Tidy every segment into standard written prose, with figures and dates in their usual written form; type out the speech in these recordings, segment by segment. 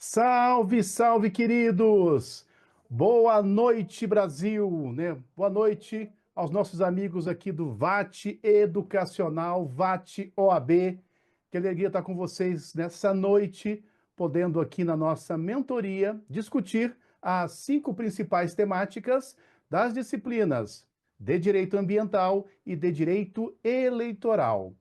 Salve, salve, queridos! Boa noite, Brasil, né? Boa noite aos nossos amigos aqui do VAT Educacional, VAT OAB. Que alegria estar com vocês nessa noite, podendo aqui na nossa mentoria discutir as 5 principais temáticas das disciplinas de Direito Ambiental e de Direito Eleitoral.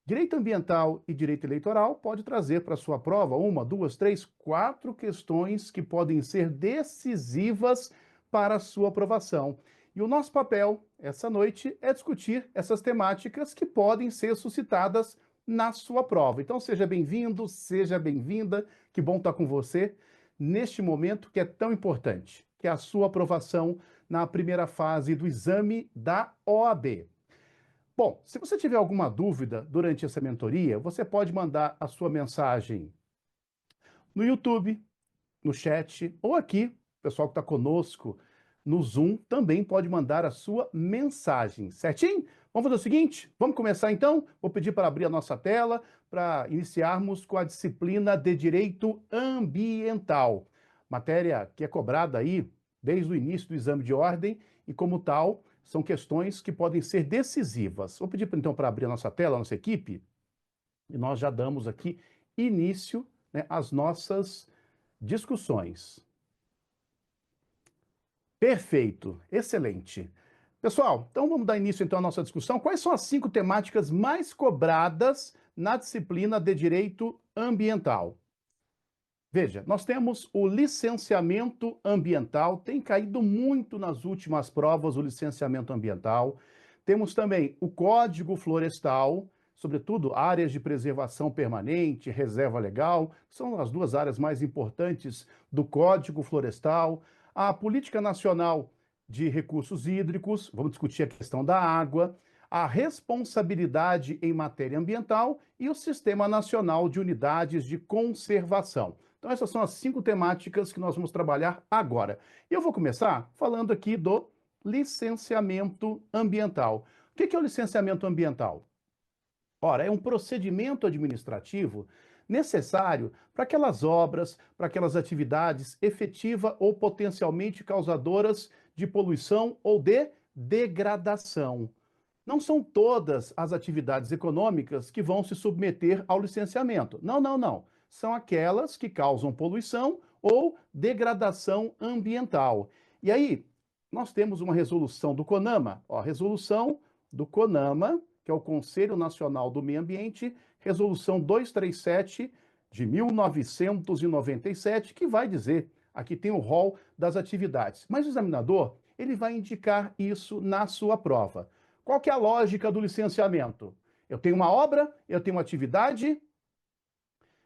Direito ambiental e direito eleitoral pode trazer para sua prova uma, duas, três, 4 questões que podem ser decisivas para a sua aprovação. E o nosso papel essa noite é discutir essas temáticas que podem ser suscitadas na sua prova. Então seja bem-vindo, seja bem-vinda, que bom estar com você neste momento que é tão importante, que é a sua aprovação na primeira fase do exame da OAB. Bom, se você tiver alguma dúvida durante essa mentoria, você pode mandar a sua mensagem no YouTube, no chat, ou aqui, o pessoal que está conosco no Zoom também pode mandar a sua mensagem, certinho? Vamos fazer o seguinte? Vamos começar então? Vou pedir para abrir a nossa tela para iniciarmos com a disciplina de Direito Ambiental, matéria que é cobrada aí desde o início do exame de ordem e, como tal, são questões que podem ser decisivas. Vou pedir então para abrir a nossa tela, a nossa equipe, e nós já damos aqui início, né, às nossas discussões. Perfeito, excelente. Pessoal, então vamos dar início então à nossa discussão. Quais são as 5 temáticas mais cobradas na disciplina de Direito Ambiental? Veja, nós temos o licenciamento ambiental, tem caído muito nas últimas provas o licenciamento ambiental. Temos também o Código Florestal, sobretudo áreas de preservação permanente, reserva legal, são as 2 áreas mais importantes do Código Florestal. A Política Nacional de Recursos Hídricos, vamos discutir a questão da água, a responsabilidade em matéria ambiental e o Sistema Nacional de Unidades de Conservação. Então, essas são as 5 temáticas que nós vamos trabalhar agora. E eu vou começar falando aqui do licenciamento ambiental. O que é o licenciamento ambiental? Ora, é um procedimento administrativo necessário para aquelas obras, para aquelas atividades efetiva ou potencialmente causadoras de poluição ou de degradação. Não são todas as atividades econômicas que vão se submeter ao licenciamento. Não, não, não. São aquelas que causam poluição ou degradação ambiental. E aí, nós temos uma resolução do CONAMA, ó, resolução do CONAMA, que é o Conselho Nacional do Meio Ambiente, resolução 237 de 1997, que vai dizer, aqui tem o rol das atividades. Mas o examinador, ele vai indicar isso na sua prova. Qual que é a lógica do licenciamento? Eu tenho uma obra, eu tenho uma atividade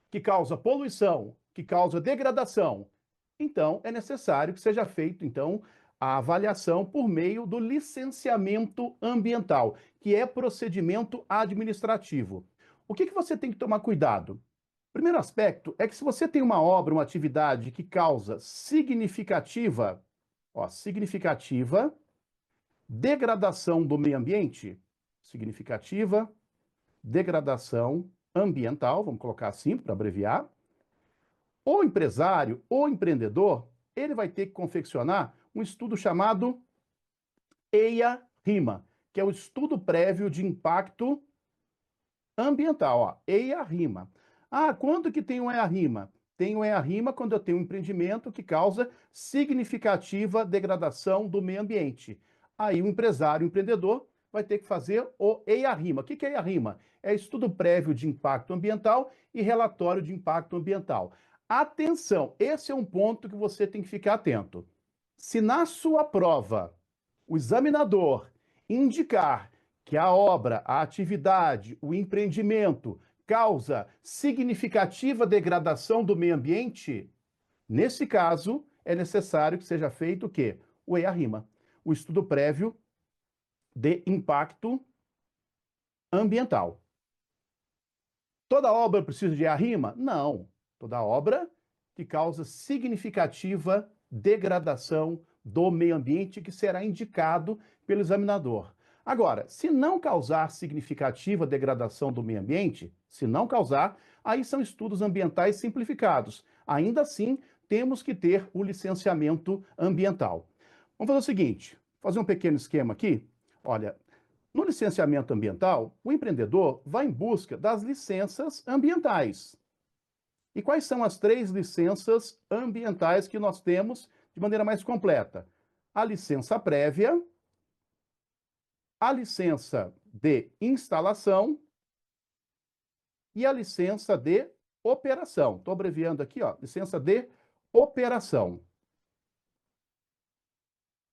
que causa poluição, que causa degradação. Então, é necessário que seja feito, então, a avaliação por meio do licenciamento ambiental, que é procedimento administrativo. O que você tem que tomar cuidado? Primeiro aspecto é que se você tem uma obra, uma atividade que causa significativa degradação do meio ambiente, significativa degradação ambiental, vamos colocar assim para abreviar, o empresário, o empreendedor, ele vai ter que confeccionar um estudo chamado EIA-RIMA, que é o Estudo Prévio de Impacto Ambiental, ó, EIA-RIMA. Ah, quando que tem um EIA-RIMA? Tem um EIA-RIMA quando eu tenho um empreendimento que causa significativa degradação do meio ambiente. Aí o empresário, o empreendedor, vai ter que fazer o EIA-RIMA. O que é EIA-RIMA? É estudo prévio de impacto ambiental e relatório de impacto ambiental. Atenção, esse é um ponto que você tem que ficar atento. Se na sua prova o examinador indicar que a obra, a atividade, o empreendimento causa significativa degradação do meio ambiente, nesse caso é necessário que seja feito o quê? O EIA-RIMA, o estudo prévio de impacto ambiental. Toda obra precisa de EIA-RIMA? Não. Toda obra que causa significativa degradação do meio ambiente que será indicado pelo examinador. Agora, se não causar significativa degradação do meio ambiente, se não causar, aí são estudos ambientais simplificados. Ainda assim, temos que ter o licenciamento ambiental. Vamos fazer o seguinte, fazer um pequeno esquema aqui. Olha, no licenciamento ambiental, o empreendedor vai em busca das licenças ambientais. E quais são as 3 licenças ambientais que nós temos de maneira mais completa? A licença prévia, a licença de instalação e a licença de operação. Estou abreviando aqui, ó, licença de operação.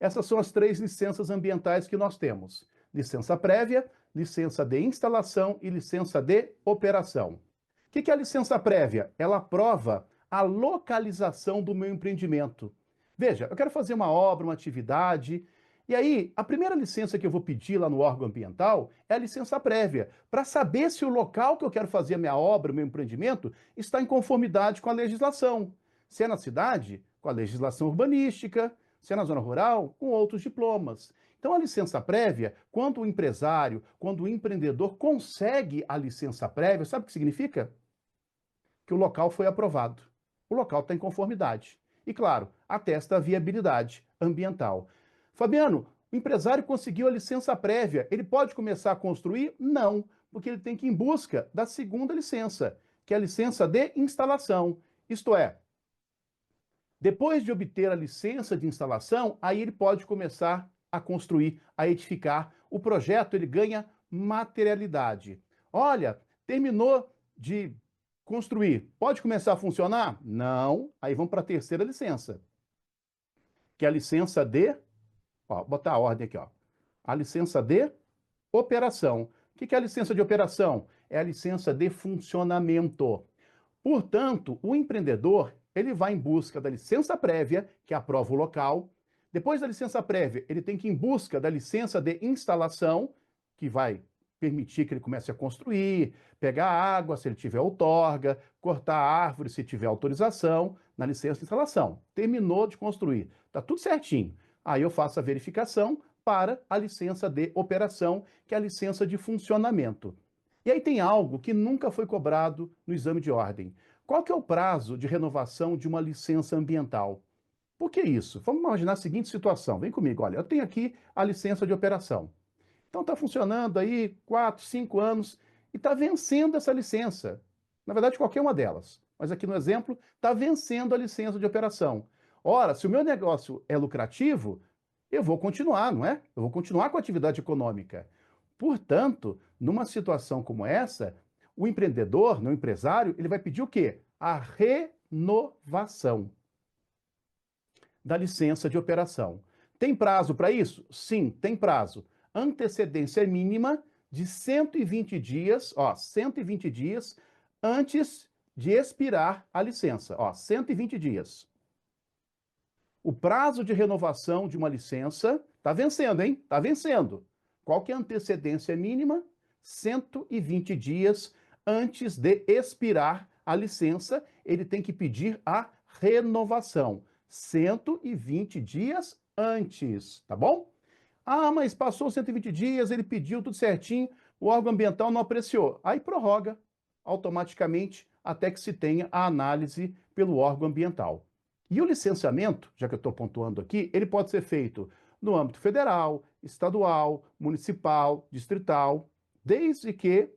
Essas são as 3 licenças ambientais que nós temos. Licença prévia, licença de instalação e licença de operação. O que é a licença prévia? Ela aprova a localização do meu empreendimento. Veja, eu quero fazer uma obra, uma atividade, e aí a primeira licença que eu vou pedir lá no órgão ambiental é a licença prévia, para saber se o local que eu quero fazer a minha obra, o meu empreendimento, está em conformidade com a legislação. Se é na cidade, com a legislação urbanística, se é na zona rural, com outros diplomas. Então, a licença prévia, quando o empresário, quando o empreendedor consegue a licença prévia, sabe o que significa? Que o local foi aprovado. O local está em conformidade. E, claro, atesta a viabilidade ambiental. Fabiano, o empresário conseguiu a licença prévia, ele pode começar a construir? Não, porque ele tem que ir em busca da segunda licença, que é a licença de instalação. Isto é, depois de obter a licença de instalação, aí ele pode começar a construir, a edificar. O projeto ele ganha materialidade. Olha, terminou de construir, pode começar a funcionar? Não. Aí vamos para a terceira licença, que é a licença de, ó, botar a ordem aqui, ó. A licença de operação. O que é a licença de operação? É a licença de funcionamento. Portanto, o empreendedor, ele vai em busca da licença prévia, que aprova o local. Depois da licença prévia, ele tem que ir em busca da licença de instalação, que vai permitir que ele comece a construir, pegar água, se ele tiver outorga, cortar árvore, se tiver autorização, na licença de instalação. Terminou de construir, está tudo certinho. Aí eu faço a verificação para a licença de operação, que é a licença de funcionamento. E aí tem algo que nunca foi cobrado no exame de ordem. Qual que é o prazo de renovação de uma licença ambiental? Por que isso? Vamos imaginar a seguinte situação. Vem comigo, olha, eu tenho aqui a licença de operação. Então está funcionando aí 4, 5 anos e está vencendo essa licença. Na verdade, qualquer uma delas. Mas aqui no exemplo, está vencendo a licença de operação. Ora, se o meu negócio é lucrativo, eu vou continuar, não é? Eu vou continuar com a atividade econômica. Portanto, numa situação como essa, o empreendedor, o empresário, ele vai pedir o quê? A renovação da licença de operação. Tem prazo para isso? Sim, tem prazo. Antecedência mínima de 120 dias, ó, 120 dias antes de expirar a licença, ó, 120 dias. O prazo de renovação de uma licença está vencendo, hein? Está vencendo. Qual que é a antecedência mínima? 120 dias antes de expirar a licença, ele tem que pedir a renovação. 120 dias antes, tá bom? Ah, mas passou 120 dias, ele pediu tudo certinho, o órgão ambiental não apreciou. Aí prorroga automaticamente até que se tenha a análise pelo órgão ambiental. E o licenciamento, já que eu estou pontuando aqui, ele pode ser feito no âmbito federal, estadual, municipal, distrital, desde que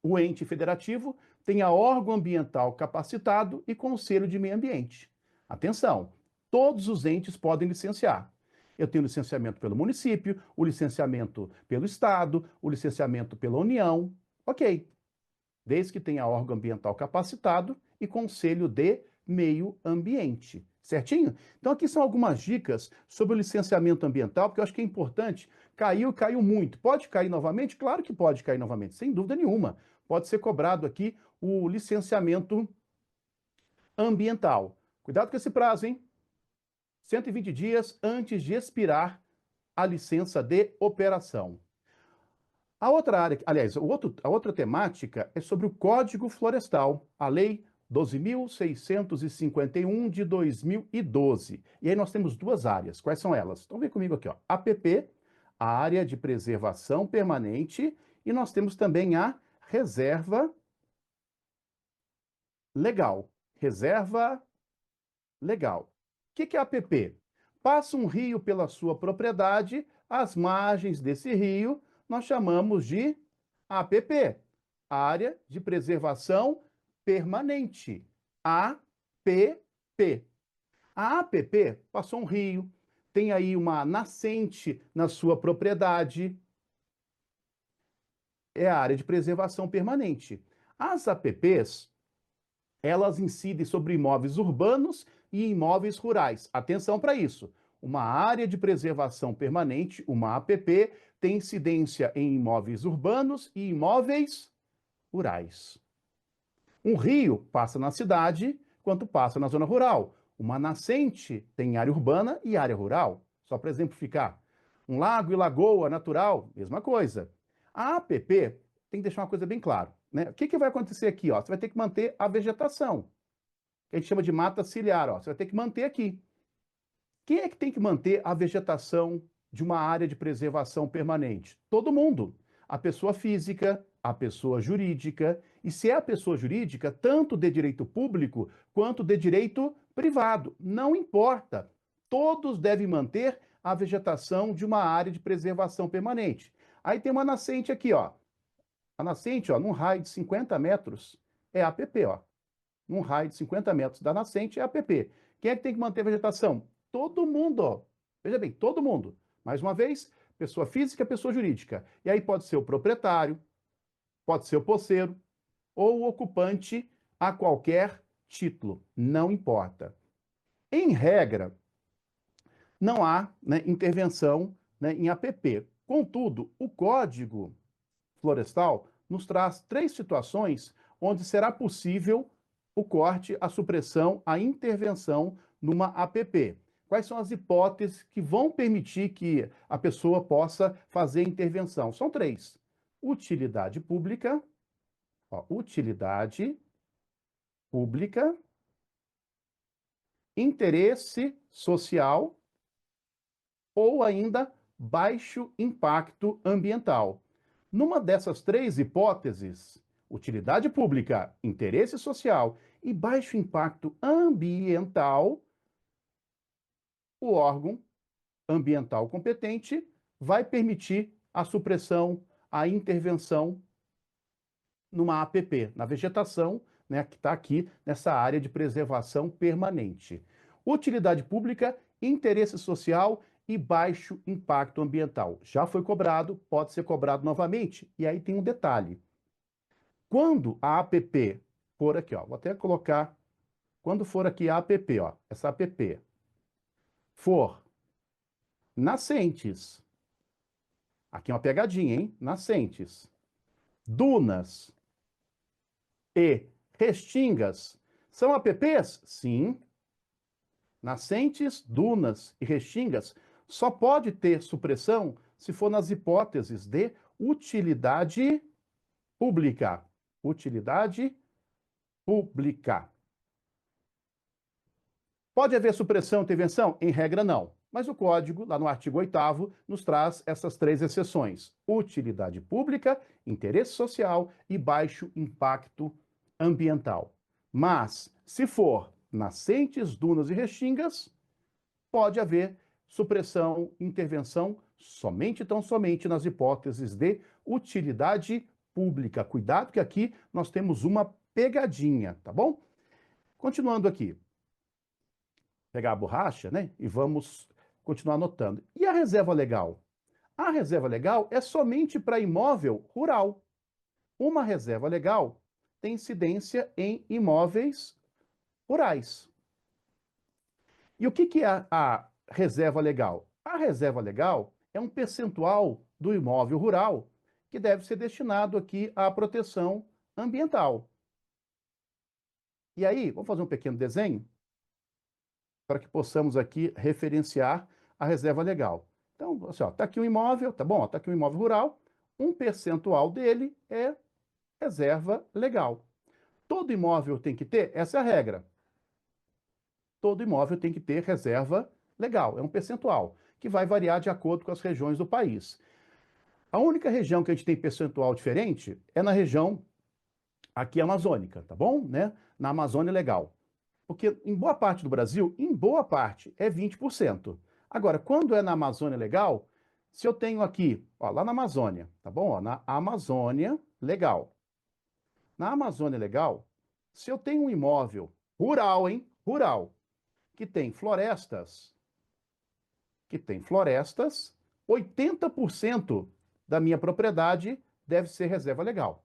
o ente federativo tenha órgão ambiental capacitado e conselho de meio ambiente. Atenção, todos os entes podem licenciar. Eu tenho licenciamento pelo município, o licenciamento pelo estado, o licenciamento pela União. Ok, desde que tenha órgão ambiental capacitado e conselho de meio ambiente. Certinho? Então aqui são algumas dicas sobre o licenciamento ambiental, porque eu acho que é importante. Caiu muito. Pode cair novamente? Claro que pode cair novamente, sem dúvida nenhuma. Pode ser cobrado aqui o licenciamento ambiental. Cuidado com esse prazo, hein? 120 dias antes de expirar a licença de operação. A outra área, aliás, a outra temática é sobre o Código Florestal, a Lei 12.651 de 2012. E aí nós temos duas áreas. Quais são elas? Então vem comigo aqui, ó. APP, a Área de Preservação Permanente, e nós temos também a Reserva Legal. Reserva legal. O que é APP? Passa um rio pela sua propriedade, as margens desse rio nós chamamos de APP, Área de Preservação Permanente. APP. A APP passou um rio, tem aí uma nascente na sua propriedade, é a área de preservação permanente. As APPs, elas incidem sobre imóveis urbanos e imóveis rurais. Atenção para isso. Uma área de preservação permanente, uma APP, tem incidência em imóveis urbanos e imóveis rurais. Um rio passa na cidade, quanto passa na zona rural. Uma nascente tem área urbana e área rural. Só para exemplificar. Um lago e lagoa natural, mesma coisa. A APP tem que deixar uma coisa bem clara, né? O que vai acontecer aqui? Ó? Você vai ter que manter a vegetação, que a gente chama de mata ciliar. Ó. Você vai ter que manter aqui. Quem é que tem que manter a vegetação de uma área de preservação permanente? Todo mundo. A pessoa física, a pessoa jurídica, e se é a pessoa jurídica, tanto de direito público quanto de direito privado. Não importa. Todos devem manter a vegetação de uma área de preservação permanente. Aí tem uma nascente aqui, ó. A nascente, ó, num raio de 50 metros, é APP, ó. Num raio de 50 metros da nascente é APP. Quem é que tem que manter a vegetação? Todo mundo, ó. Veja bem, todo mundo. Mais uma vez, pessoa física, pessoa jurídica. E aí pode ser o proprietário, pode ser o posseiro ou o ocupante a qualquer título, não importa. Em regra, não há, né, intervenção, né, em APP. Contudo, o Código Florestal nos traz três situações onde será possível o corte, a supressão, a intervenção numa APP. Quais são as hipóteses que vão permitir que a pessoa possa fazer intervenção? São três: utilidade pública, ó, utilidade pública, interesse social ou ainda baixo impacto ambiental. Numa dessas três hipóteses, utilidade pública, interesse social e baixo impacto ambiental, o órgão ambiental competente vai permitir a supressão, a intervenção numa APP, na vegetação, né, que está aqui nessa área de preservação permanente. Utilidade pública, interesse social e baixo impacto ambiental. Já foi cobrado, pode ser cobrado novamente. E aí tem um detalhe. Quando a APP for aqui, ó, vou até colocar, quando for aqui a APP, ó, essa APP for nascentes, aqui é uma pegadinha, hein? Nascentes, dunas e restingas, são APPs? Sim. Nascentes, dunas e restingas só pode ter supressão se for nas hipóteses de utilidade pública. Utilidade pública. Pode haver supressão e intervenção? Em regra, não. Mas o Código, lá no artigo 8º, nos traz essas três exceções: utilidade pública, interesse social e baixo impacto ambiental. Mas, se for nascentes, dunas e restingas, pode haver supressão, intervenção somente, tão somente nas hipóteses de utilidade pública. Cuidado que aqui nós temos uma pegadinha, tá bom? Continuando aqui. Pegar a borracha, né? E vamos continuar anotando. E a reserva legal? A reserva legal é somente para imóvel rural. Uma reserva legal tem incidência em imóveis rurais. E o que é a reserva legal? A reserva legal é um percentual do imóvel rural que deve ser destinado aqui à proteção ambiental. E aí, vamos fazer um pequeno desenho para que possamos aqui referenciar a reserva legal. Então, assim, ó, tá aqui um imóvel, tá bom? Tá aqui um imóvel rural, um percentual dele é reserva legal. Todo imóvel tem que ter, essa é a regra. Todo imóvel tem que ter reserva legal, é um percentual, que vai variar de acordo com as regiões do país. A única região que a gente tem percentual diferente é na região aqui amazônica, tá bom? Né? Na Amazônia Legal. Porque em boa parte do Brasil, em boa parte, é 20%. Agora, quando é na Amazônia Legal, se eu tenho aqui, ó, lá na Amazônia, tá bom? Ó, na Amazônia Legal. Na Amazônia Legal, se eu tenho um imóvel rural, hein? Rural, que tem florestas, que tem florestas, 80% da minha propriedade deve ser reserva legal.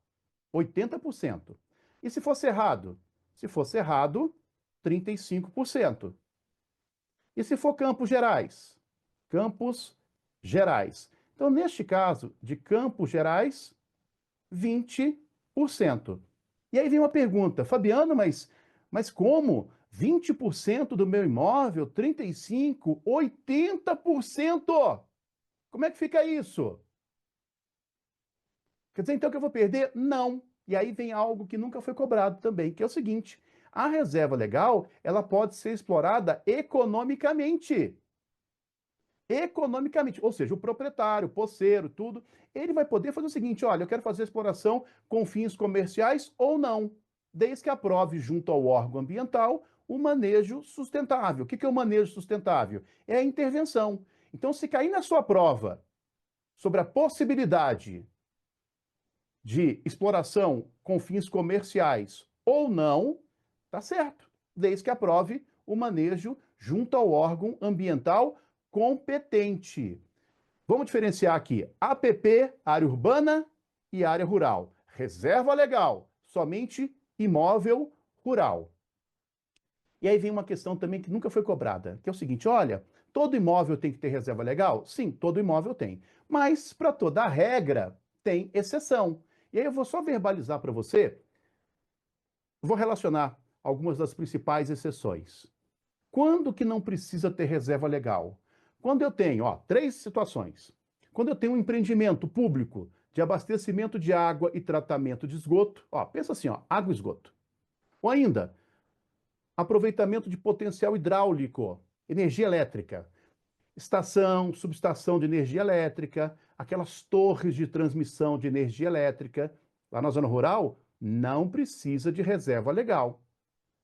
80%. E se for cerrado? Se for cerrado, 35%. E se for Campos Gerais? Campos Gerais. Então, neste caso de Campos Gerais, 20%. E aí vem uma pergunta, Fabiano, mas como? 20% do meu imóvel, 35%, 80%? Como é que fica isso? Quer dizer, então, que eu vou perder? Não. E aí vem algo que nunca foi cobrado também, que é o seguinte: a reserva legal, ela pode ser explorada economicamente. Economicamente, ou seja, o proprietário, o poceiro, tudo, ele vai poder fazer o seguinte: olha, eu quero fazer exploração com fins comerciais ou não, desde que aprove junto ao órgão ambiental o manejo sustentável. O que é o manejo sustentável? É a intervenção. Então, se cair na sua prova sobre a possibilidade de exploração com fins comerciais ou não, tá certo, desde que aprove o manejo junto ao órgão ambiental competente. Vamos diferenciar aqui APP, área urbana e área rural. Reserva legal, somente imóvel rural. E aí vem uma questão também que nunca foi cobrada, que é o seguinte: olha, todo imóvel tem que ter reserva legal? Sim, todo imóvel tem. Mas para toda regra tem exceção. E aí eu vou só verbalizar para você, vou relacionar algumas das principais exceções. Quando que não precisa ter reserva legal? Quando eu tenho, ó, três situações. Quando eu tenho um empreendimento público de abastecimento de água e tratamento de esgoto, ó, pensa assim, ó, água e esgoto. Ou ainda, aproveitamento de potencial hidráulico, energia elétrica, estação, subestação de energia elétrica, aquelas torres de transmissão de energia elétrica. Lá na zona rural, não precisa de reserva legal.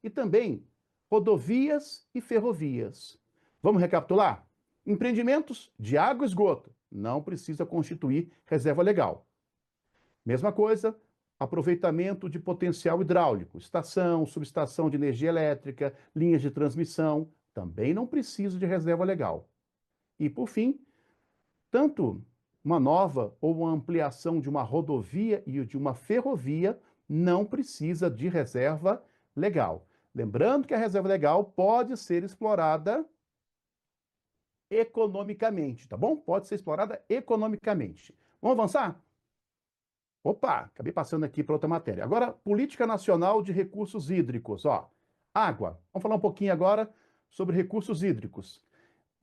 E também rodovias e ferrovias. Vamos recapitular? Empreendimentos de água e esgoto, não precisa constituir reserva legal. Mesma coisa, aproveitamento de potencial hidráulico, estação, subestação de energia elétrica, linhas de transmissão, também não precisa de reserva legal. E, por fim, tanto uma nova ou uma ampliação de uma rodovia e de uma ferrovia não precisa de reserva legal. Lembrando que a reserva legal pode ser explorada economicamente, tá bom? Pode ser explorada economicamente. Vamos avançar? Opa, acabei passando aqui para outra matéria. Agora, Política Nacional de Recursos Hídricos, ó. Água. Vamos falar um pouquinho agora sobre recursos hídricos.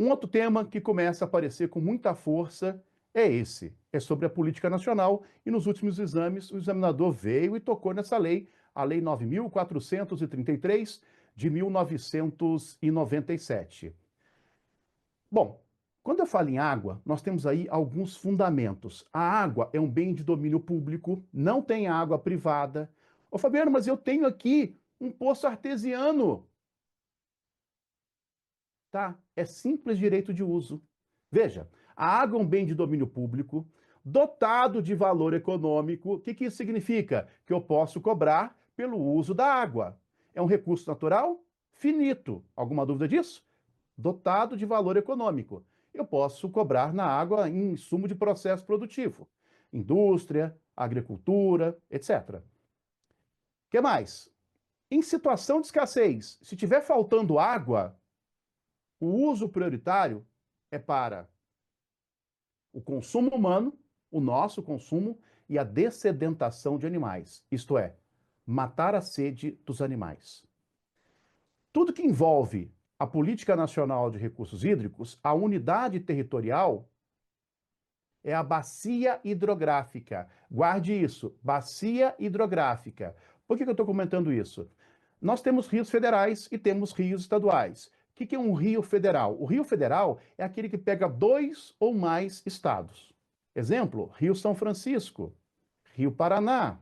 Um outro tema que começa a aparecer com muita força é esse, é sobre a política nacional, e nos últimos exames o examinador veio e tocou nessa lei, a Lei 9.433 de 1997. Bom, quando eu falo em água, nós temos aí alguns fundamentos. A água é um bem de domínio público, não tem água privada. Ô Fabiano, mas eu tenho aqui um poço artesiano. Tá? É simples direito de uso. Veja, a água é um bem de domínio público, dotado de valor econômico. O que que isso significa? Que eu posso cobrar pelo uso da água. É um recurso natural finito. Alguma dúvida disso? Dotado de valor econômico. Eu posso cobrar na água em insumo de processo produtivo, indústria, agricultura, etc. O que mais? Em situação de escassez, se tiver faltando água, o uso prioritário é para o consumo humano, o nosso consumo e a dessedentação de animais, isto é, matar a sede dos animais. Tudo que envolve a Política Nacional de Recursos Hídricos, a unidade territorial é a bacia hidrográfica. Guarde isso, bacia hidrográfica. Por que eu estou comentando isso? Nós temos rios federais e temos rios estaduais. O que é um rio federal? O rio federal é aquele que pega dois ou mais estados. Exemplo, Rio São Francisco, Rio Paraná.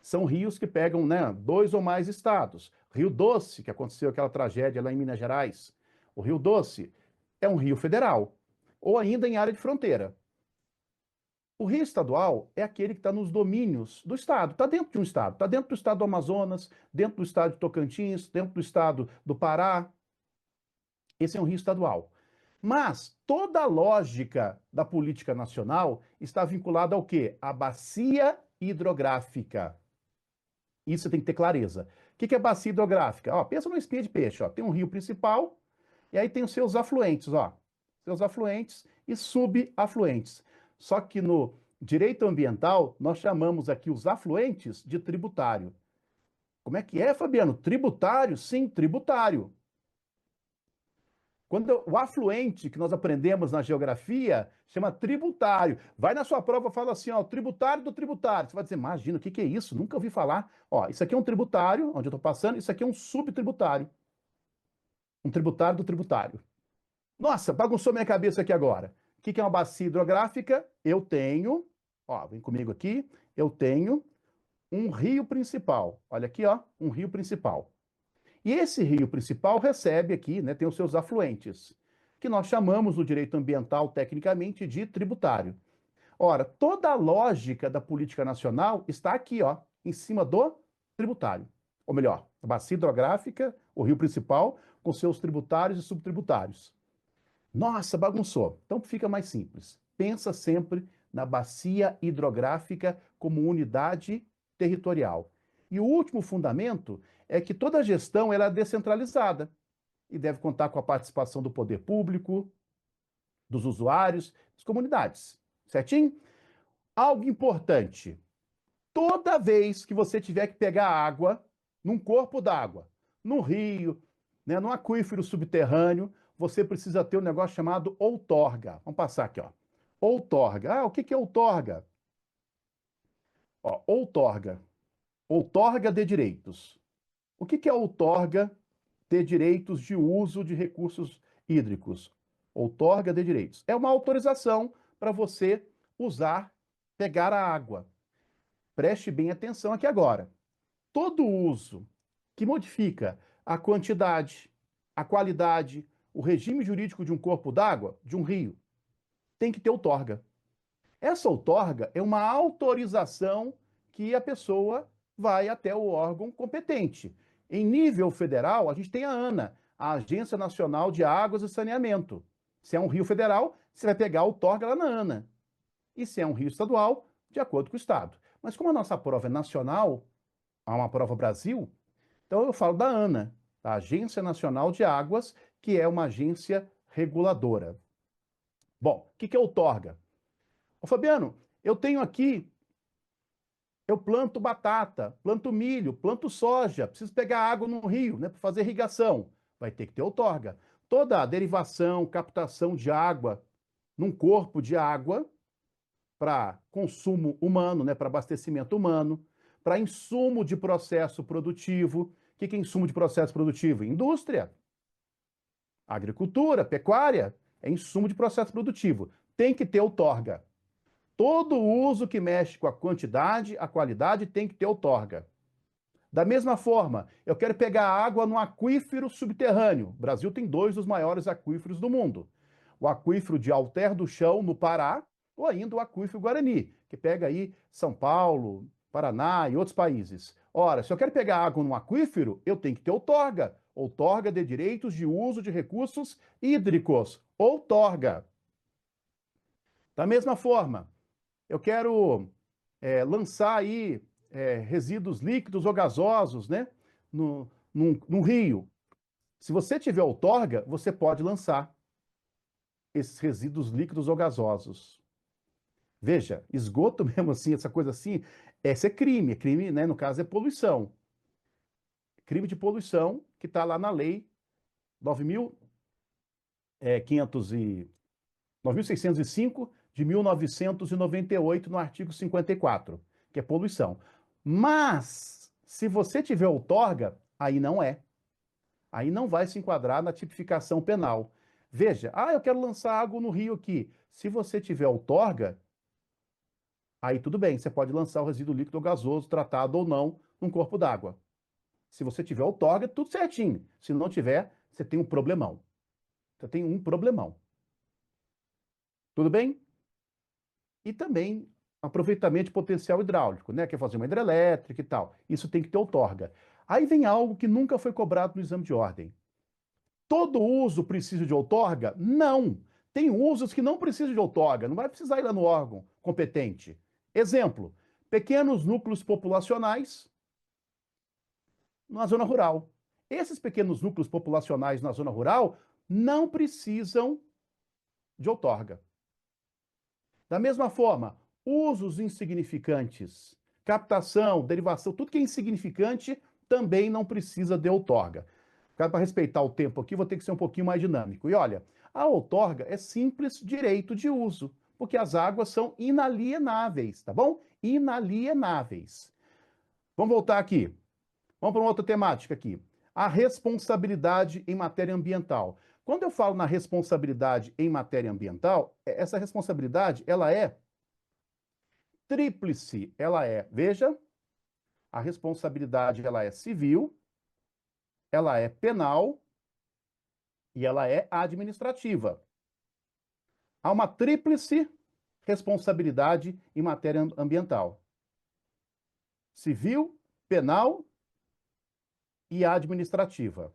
São rios que pegam, né, dois ou mais estados. Rio Doce, que aconteceu aquela tragédia lá em Minas Gerais. O Rio Doce é um rio federal, ou ainda em área de fronteira. O rio estadual é aquele que está nos domínios do estado, está dentro de um estado, está dentro do estado do Amazonas, dentro do estado de Tocantins, dentro do estado do Pará. Esse é um rio estadual. Mas toda a lógica da política nacional está vinculada ao quê? À bacia hidrográfica. Isso você tem que ter clareza. O que é bacia hidrográfica? Ó, pensa numa espinha de peixe. Ó. Tem um rio principal e aí tem os seus afluentes, ó. Seus afluentes e subafluentes. Só que no direito ambiental, nós chamamos aqui os afluentes de tributário. Como é que é, Fabiano? Tributário? Sim, tributário. Quando o afluente que nós aprendemos na geografia chama tributário. Vai na sua prova e fala assim, ó, tributário do tributário. Você vai dizer, imagina, o que é isso? Nunca ouvi falar. Ó, isso aqui é um tributário, onde eu estou passando, isso aqui é um subtributário. Um tributário do tributário. Nossa, bagunçou minha cabeça aqui agora. O que é uma bacia hidrográfica? Eu tenho, ó, vem comigo aqui, eu tenho um rio principal. Olha aqui, ó, um rio principal. E esse rio principal recebe aqui, né, tem os seus afluentes, que nós chamamos no direito ambiental, tecnicamente, de tributário. Ora, toda a lógica da política nacional está aqui, ó, em cima do tributário. Ou melhor, a bacia hidrográfica, o rio principal, com seus tributários e subtributários. Nossa, bagunçou. Então fica mais simples. Pensa sempre na bacia hidrográfica como unidade territorial. E o último fundamento é que toda a gestão ela é descentralizada e deve contar com a participação do poder público, dos usuários, das comunidades. Certinho? Algo importante. Toda vez que você tiver que pegar água num corpo d'água, num rio, né, num aquífero subterrâneo, você precisa ter um negócio chamado outorga. Vamos passar aqui, ó. Outorga. Ah, o que é outorga? Ó, outorga. Outorga de direitos. O que é outorga de direitos de uso de recursos hídricos? Outorga de direitos. É uma autorização para você usar, pegar a água. Preste bem atenção aqui agora. Todo uso que modifica a quantidade, a qualidade, o regime jurídico de um corpo d'água, de um rio, tem que ter outorga. Essa outorga é uma autorização que a pessoa vai até o órgão competente. Em nível federal, a gente tem a ANA, a Agência Nacional de Águas e Saneamento. Se é um rio federal, você vai pegar a outorga lá na ANA. E se é um rio estadual, de acordo com o estado. Mas como a nossa prova é nacional, há uma prova Brasil, então eu falo da ANA, a Agência Nacional de Águas, que é uma agência reguladora. Bom, o que é outorga? Ô Fabiano, eu tenho aqui, eu planto batata, planto milho, planto soja, preciso pegar água no rio, né, para fazer irrigação. Vai ter que ter outorga. Toda a derivação, captação de água num corpo de água para consumo humano, né, para abastecimento humano, para insumo de processo produtivo. O que é insumo de processo produtivo? Indústria, agricultura, pecuária, é insumo de processo produtivo. Tem que ter outorga. Todo uso que mexe com a quantidade, a qualidade, tem que ter outorga. Da mesma forma, eu quero pegar água no aquífero subterrâneo. O Brasil tem dois dos maiores aquíferos do mundo. O aquífero de Alter do Chão, no Pará, ou ainda o aquífero Guarani, que pega aí São Paulo, Paraná e outros países. Ora, se eu quero pegar água no aquífero, eu tenho que ter outorga. Outorga de direitos de uso de recursos hídricos. Outorga. Da mesma forma, eu quero lançar aí resíduos líquidos ou gasosos, né, no rio. Se você tiver outorga, você pode lançar esses resíduos líquidos ou gasosos. Veja, esgoto mesmo assim, essa coisa assim, esse é crime, né, no caso é poluição. Crime de poluição que está lá na lei 9.605 de 1998, no artigo 54, que é poluição. Mas, se você tiver outorga, aí não é. Aí não vai se enquadrar na tipificação penal. Veja, eu quero lançar água no rio aqui. Se você tiver outorga, Aí tudo bem, você pode lançar o resíduo líquido ou gasoso, tratado ou não, num corpo d'água. Se você tiver outorga, tudo certinho. Se não tiver, você tem um problemão. Você tem um problemão. Tudo bem? E também aproveitamento de potencial hidráulico, né? Quer fazer uma hidrelétrica e tal. Isso tem que ter outorga. Aí vem algo que nunca foi cobrado no exame de ordem. Todo uso precisa de outorga? Não. Tem usos que não precisam de outorga, não vai precisar ir lá no órgão competente. Exemplo: pequenos núcleos populacionais na zona rural. Esses pequenos núcleos populacionais na zona rural não precisam de outorga. Da mesma forma, usos insignificantes, captação, derivação, tudo que é insignificante também não precisa de outorga. Para respeitar o tempo aqui, vou ter que ser um pouquinho mais dinâmico. E olha, a outorga é simples direito de uso, porque as águas são inalienáveis, tá bom? Inalienáveis. Vamos voltar aqui. Vamos para uma outra temática aqui. A responsabilidade em matéria ambiental. Quando eu falo na responsabilidade em matéria ambiental, essa responsabilidade, ela é tríplice. Ela é, veja, a responsabilidade ela é civil, ela é penal e ela é administrativa. Há uma tríplice responsabilidade em matéria ambiental: civil, penal e administrativa.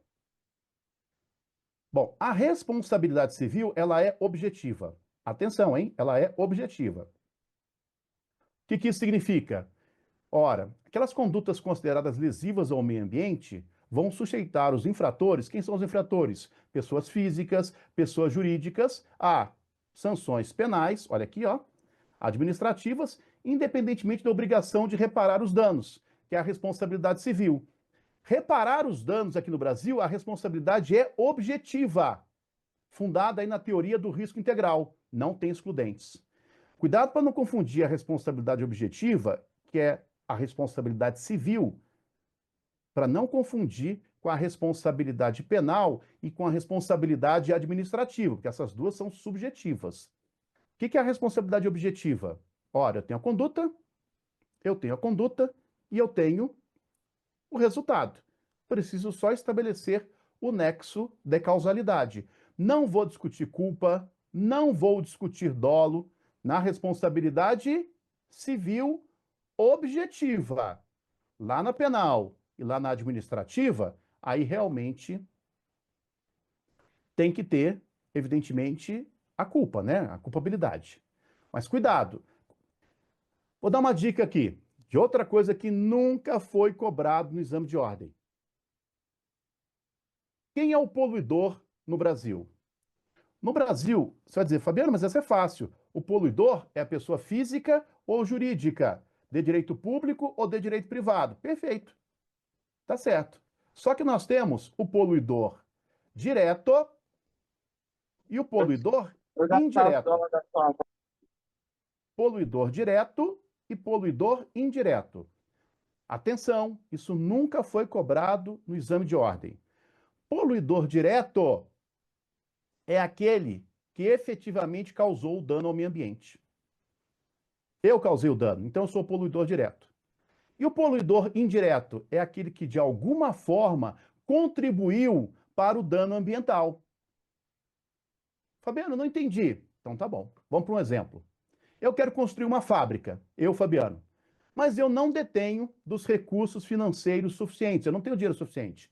Bom, a responsabilidade civil, ela é objetiva. Atenção, hein? Ela é objetiva. O que isso significa? Ora, aquelas condutas consideradas lesivas ao meio ambiente vão sujeitar os infratores. Quem são os infratores? Pessoas físicas, pessoas jurídicas, a sanções penais, olha aqui, ó, administrativas, independentemente da obrigação de reparar os danos, que é a responsabilidade civil. Reparar os danos aqui no Brasil, a responsabilidade é objetiva, fundada aí na teoria do risco integral, não tem excludentes. Cuidado para não confundir a responsabilidade objetiva, que é a responsabilidade civil, para não confundir com a responsabilidade penal e com a responsabilidade administrativa, porque essas duas são subjetivas. O que é a responsabilidade objetiva? Ora, eu tenho a conduta e eu tenho o resultado. Preciso só estabelecer o nexo de causalidade. Não vou discutir culpa, não vou discutir dolo na responsabilidade civil objetiva. Lá na penal e lá na administrativa, aí realmente tem que ter, evidentemente, a culpa, né? A culpabilidade. Mas cuidado. Vou dar uma dica aqui de outra coisa que nunca foi cobrado no exame de ordem. Quem é o poluidor no Brasil? No Brasil, você vai dizer, Fabiano, mas essa é fácil. O poluidor é a pessoa física ou jurídica, de direito público ou de direito privado. Perfeito. Tá certo. Só que nós temos o poluidor direto e o poluidor indireto. Poluidor direto e poluidor indireto. Atenção, isso nunca foi cobrado no exame de ordem. Poluidor direto é aquele que efetivamente causou o dano ao meio ambiente. Eu causei o dano, então eu sou poluidor direto. E o poluidor indireto é aquele que, de alguma forma, contribuiu para o dano ambiental. Fabiano, não entendi. Então tá bom. Vamos para um exemplo. Eu quero construir uma fábrica, eu, Fabiano, mas eu não detenho dos recursos financeiros suficientes, eu não tenho dinheiro suficiente.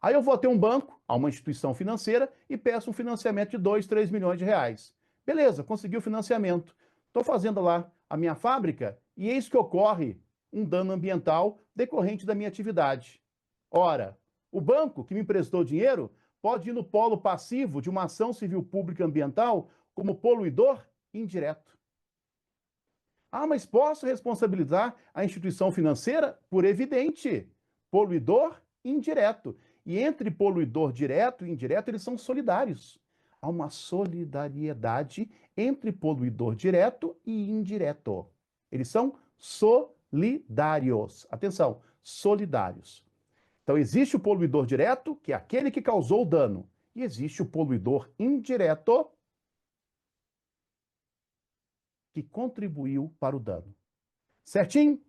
Aí eu vou até um banco, a uma instituição financeira, e peço um financiamento de 2, 3 milhões de reais. Beleza, consegui o financiamento. Estou fazendo lá a minha fábrica e eis que ocorre um dano ambiental decorrente da minha atividade. Ora, o banco que me emprestou dinheiro pode ir no polo passivo de uma ação civil pública ambiental como poluidor indireto. Ah, mas posso responsabilizar a instituição financeira? Por evidente, poluidor indireto. E entre poluidor direto e indireto, eles são solidários. Há uma solidariedade entre poluidor direto e indireto. Eles são solidários. Atenção, solidários. Então, existe o poluidor direto, que é aquele que causou o dano, e existe o poluidor indireto, que contribuiu para o dano. Certinho?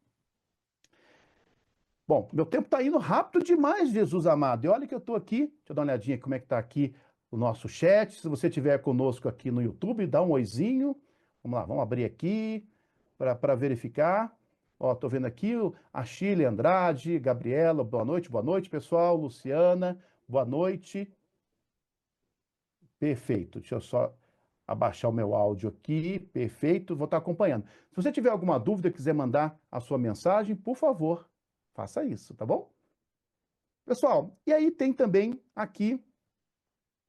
Bom, meu tempo está indo rápido demais, Jesus amado. E olha que eu estou aqui, deixa eu dar uma olhadinha como é que está aqui o nosso chat. Se você estiver conosco aqui no YouTube, dá um oizinho. Vamos lá, vamos abrir aqui para verificar. Ó, tô vendo aqui a Chile Andrade, Gabriela, boa noite, pessoal. Luciana, boa noite. Perfeito. Deixa eu só abaixar o meu áudio aqui. Perfeito. Vou estar acompanhando. Se você tiver alguma dúvida, quiser mandar a sua mensagem, por favor, faça isso, tá bom? Pessoal, e aí tem também aqui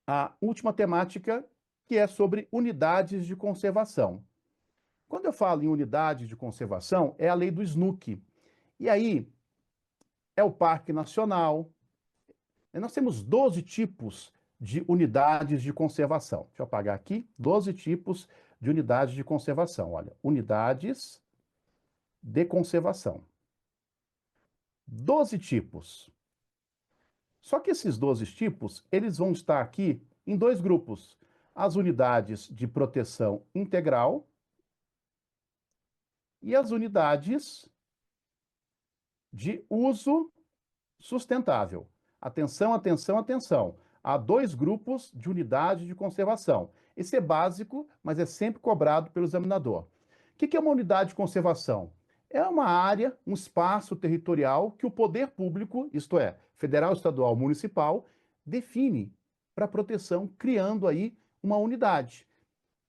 a última temática, que é sobre unidades de conservação. Quando eu falo em unidades de conservação, é a lei do SNUC. E aí é o Parque Nacional. Nós temos 12 tipos de unidades de conservação. Deixa eu apagar aqui. 12 tipos de unidades de conservação. Olha, unidades de conservação. 12 tipos. Só que esses 12 tipos, eles vão estar aqui em dois grupos. As unidades de proteção integral e as unidades de uso sustentável. Atenção, atenção, atenção. Há dois grupos de unidade de conservação. Esse é básico, mas é sempre cobrado pelo examinador. O que é uma unidade de conservação? É uma área, um espaço territorial que o poder público, isto é, federal, estadual, municipal, define para proteção, criando aí uma unidade.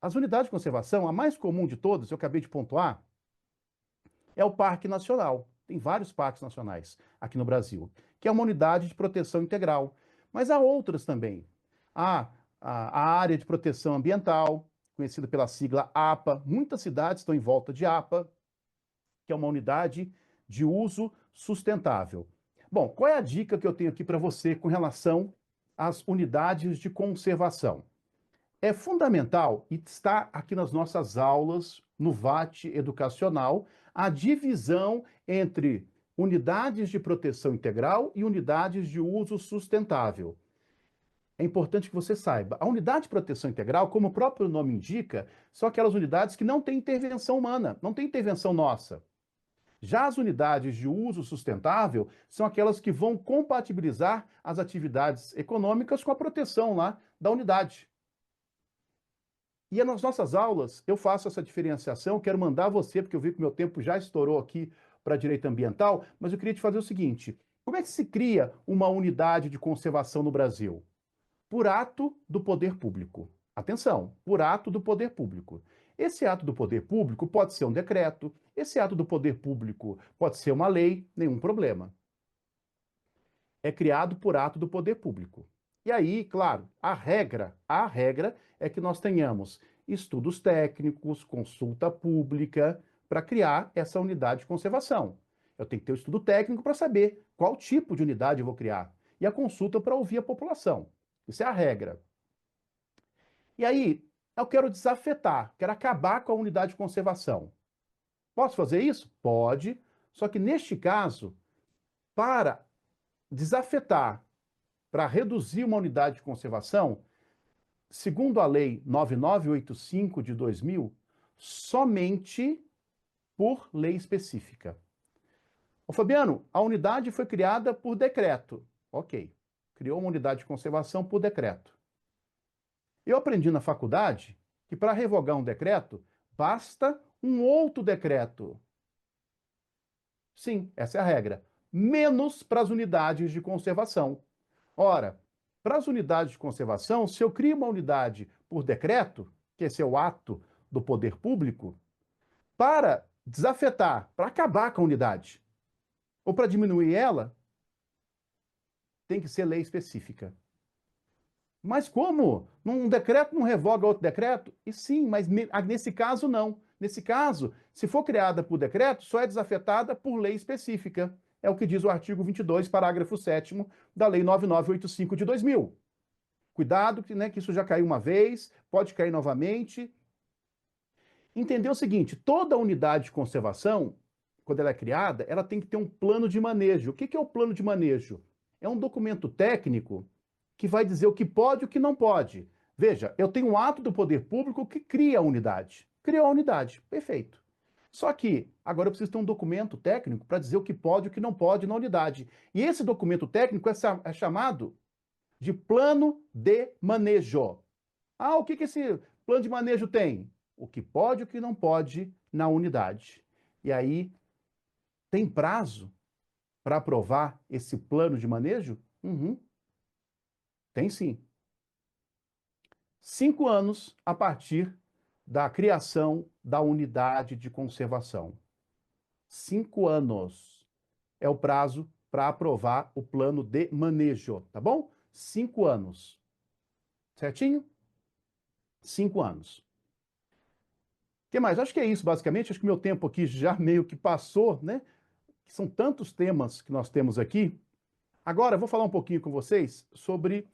As unidades de conservação, a mais comum de todas, eu acabei de pontuar, é o Parque Nacional. Tem vários parques nacionais aqui no Brasil, que é uma unidade de proteção integral. Mas há outras também. Há a área de proteção ambiental, conhecida pela sigla APA. Muitas cidades estão em volta de APA, que é uma unidade de uso sustentável. Bom, qual é a dica que eu tenho aqui para você com relação às unidades de conservação? É fundamental, e está aqui nas nossas aulas, no VAT educacional, a divisão entre unidades de proteção integral e unidades de uso sustentável. É importante que você saiba, a unidade de proteção integral, como o próprio nome indica, são aquelas unidades que não têm intervenção humana, não tem intervenção nossa. Já as unidades de uso sustentável são aquelas que vão compatibilizar as atividades econômicas com a proteção lá da unidade. E nas nossas aulas, eu faço essa diferenciação, quero mandar você, porque eu vi que o meu tempo já estourou aqui para direito ambiental, mas eu queria te fazer o seguinte: como é que se cria uma unidade de conservação no Brasil? Por ato do poder público. Atenção, por ato do poder público. Esse ato do poder público pode ser um decreto, esse ato do poder público pode ser uma lei, nenhum problema. É criado por ato do poder público. E aí, claro, a regra é que nós tenhamos estudos técnicos, consulta pública, para criar essa unidade de conservação. Eu tenho que ter o estudo técnico para saber qual tipo de unidade eu vou criar. E a consulta para ouvir a população. Isso é a regra. E aí, eu quero desafetar, quero acabar com a unidade de conservação. Posso fazer isso? Pode. Só que neste caso, para desafetar, para reduzir uma unidade de conservação, segundo a Lei 9985 de 2000, somente por lei específica. Ô Fabiano, a unidade foi criada por decreto. Ok, criou uma unidade de conservação por decreto. Eu aprendi na faculdade que para revogar um decreto, basta um outro decreto. Sim, essa é a regra. Menos para as unidades de conservação. Ora, para as unidades de conservação, se eu crio uma unidade por decreto, que esse é o ato do poder público, para desafetar, para acabar com a unidade, ou para diminuir ela, tem que ser lei específica. Mas como? Um decreto não revoga outro decreto? E sim, mas nesse caso não. Nesse caso, se for criada por decreto, só é desafetada por lei específica. É o que diz o artigo 22, parágrafo 7º da Lei 9985 de 2000. Cuidado, que isso já caiu uma vez, pode cair novamente. Entender o seguinte, toda unidade de conservação, quando ela é criada, ela tem que ter um plano de manejo. O que é o plano de manejo? É um documento técnico que vai dizer o que pode e o que não pode. Veja, eu tenho um ato do poder público que cria a unidade. Criou a unidade, perfeito. Só que agora eu preciso ter um documento técnico para dizer o que pode e o que não pode na unidade. E esse documento técnico é chamado de plano de manejo. Ah, o que que esse plano de manejo tem? O que pode e o que não pode na unidade. E aí, tem prazo para aprovar esse plano de manejo? Uhum, tem sim. 5 anos a partir da criação da unidade de conservação. 5 anos é o prazo para aprovar o plano de manejo, tá bom? 5 anos. Certinho? 5 anos. O que mais? Acho que é isso, basicamente. Acho que o meu tempo aqui já meio que passou, né? São tantos temas que nós temos aqui. Agora, eu vou falar um pouquinho com vocês sobre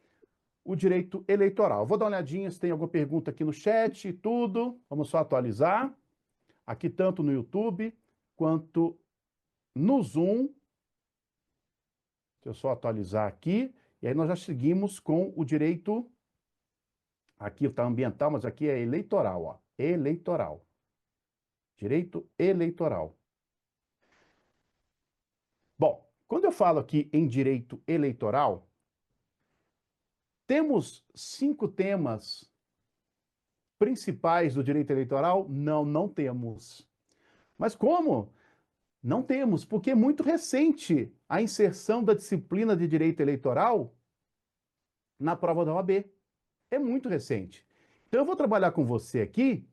o direito eleitoral. Vou dar uma olhadinha se tem alguma pergunta aqui no chat e tudo. Vamos só atualizar. Aqui, tanto no YouTube quanto no Zoom. Deixa eu só atualizar aqui. E aí nós já seguimos com o direito. Aqui está ambiental, mas aqui é eleitoral, ó. Eleitoral. Direito eleitoral. Bom, quando eu falo aqui em direito eleitoral, temos 5 temas principais do direito eleitoral? Não, não temos. Mas como? Não temos, porque é muito recente a inserção da disciplina de direito eleitoral na prova da OAB. É muito recente. Então eu vou trabalhar com você aqui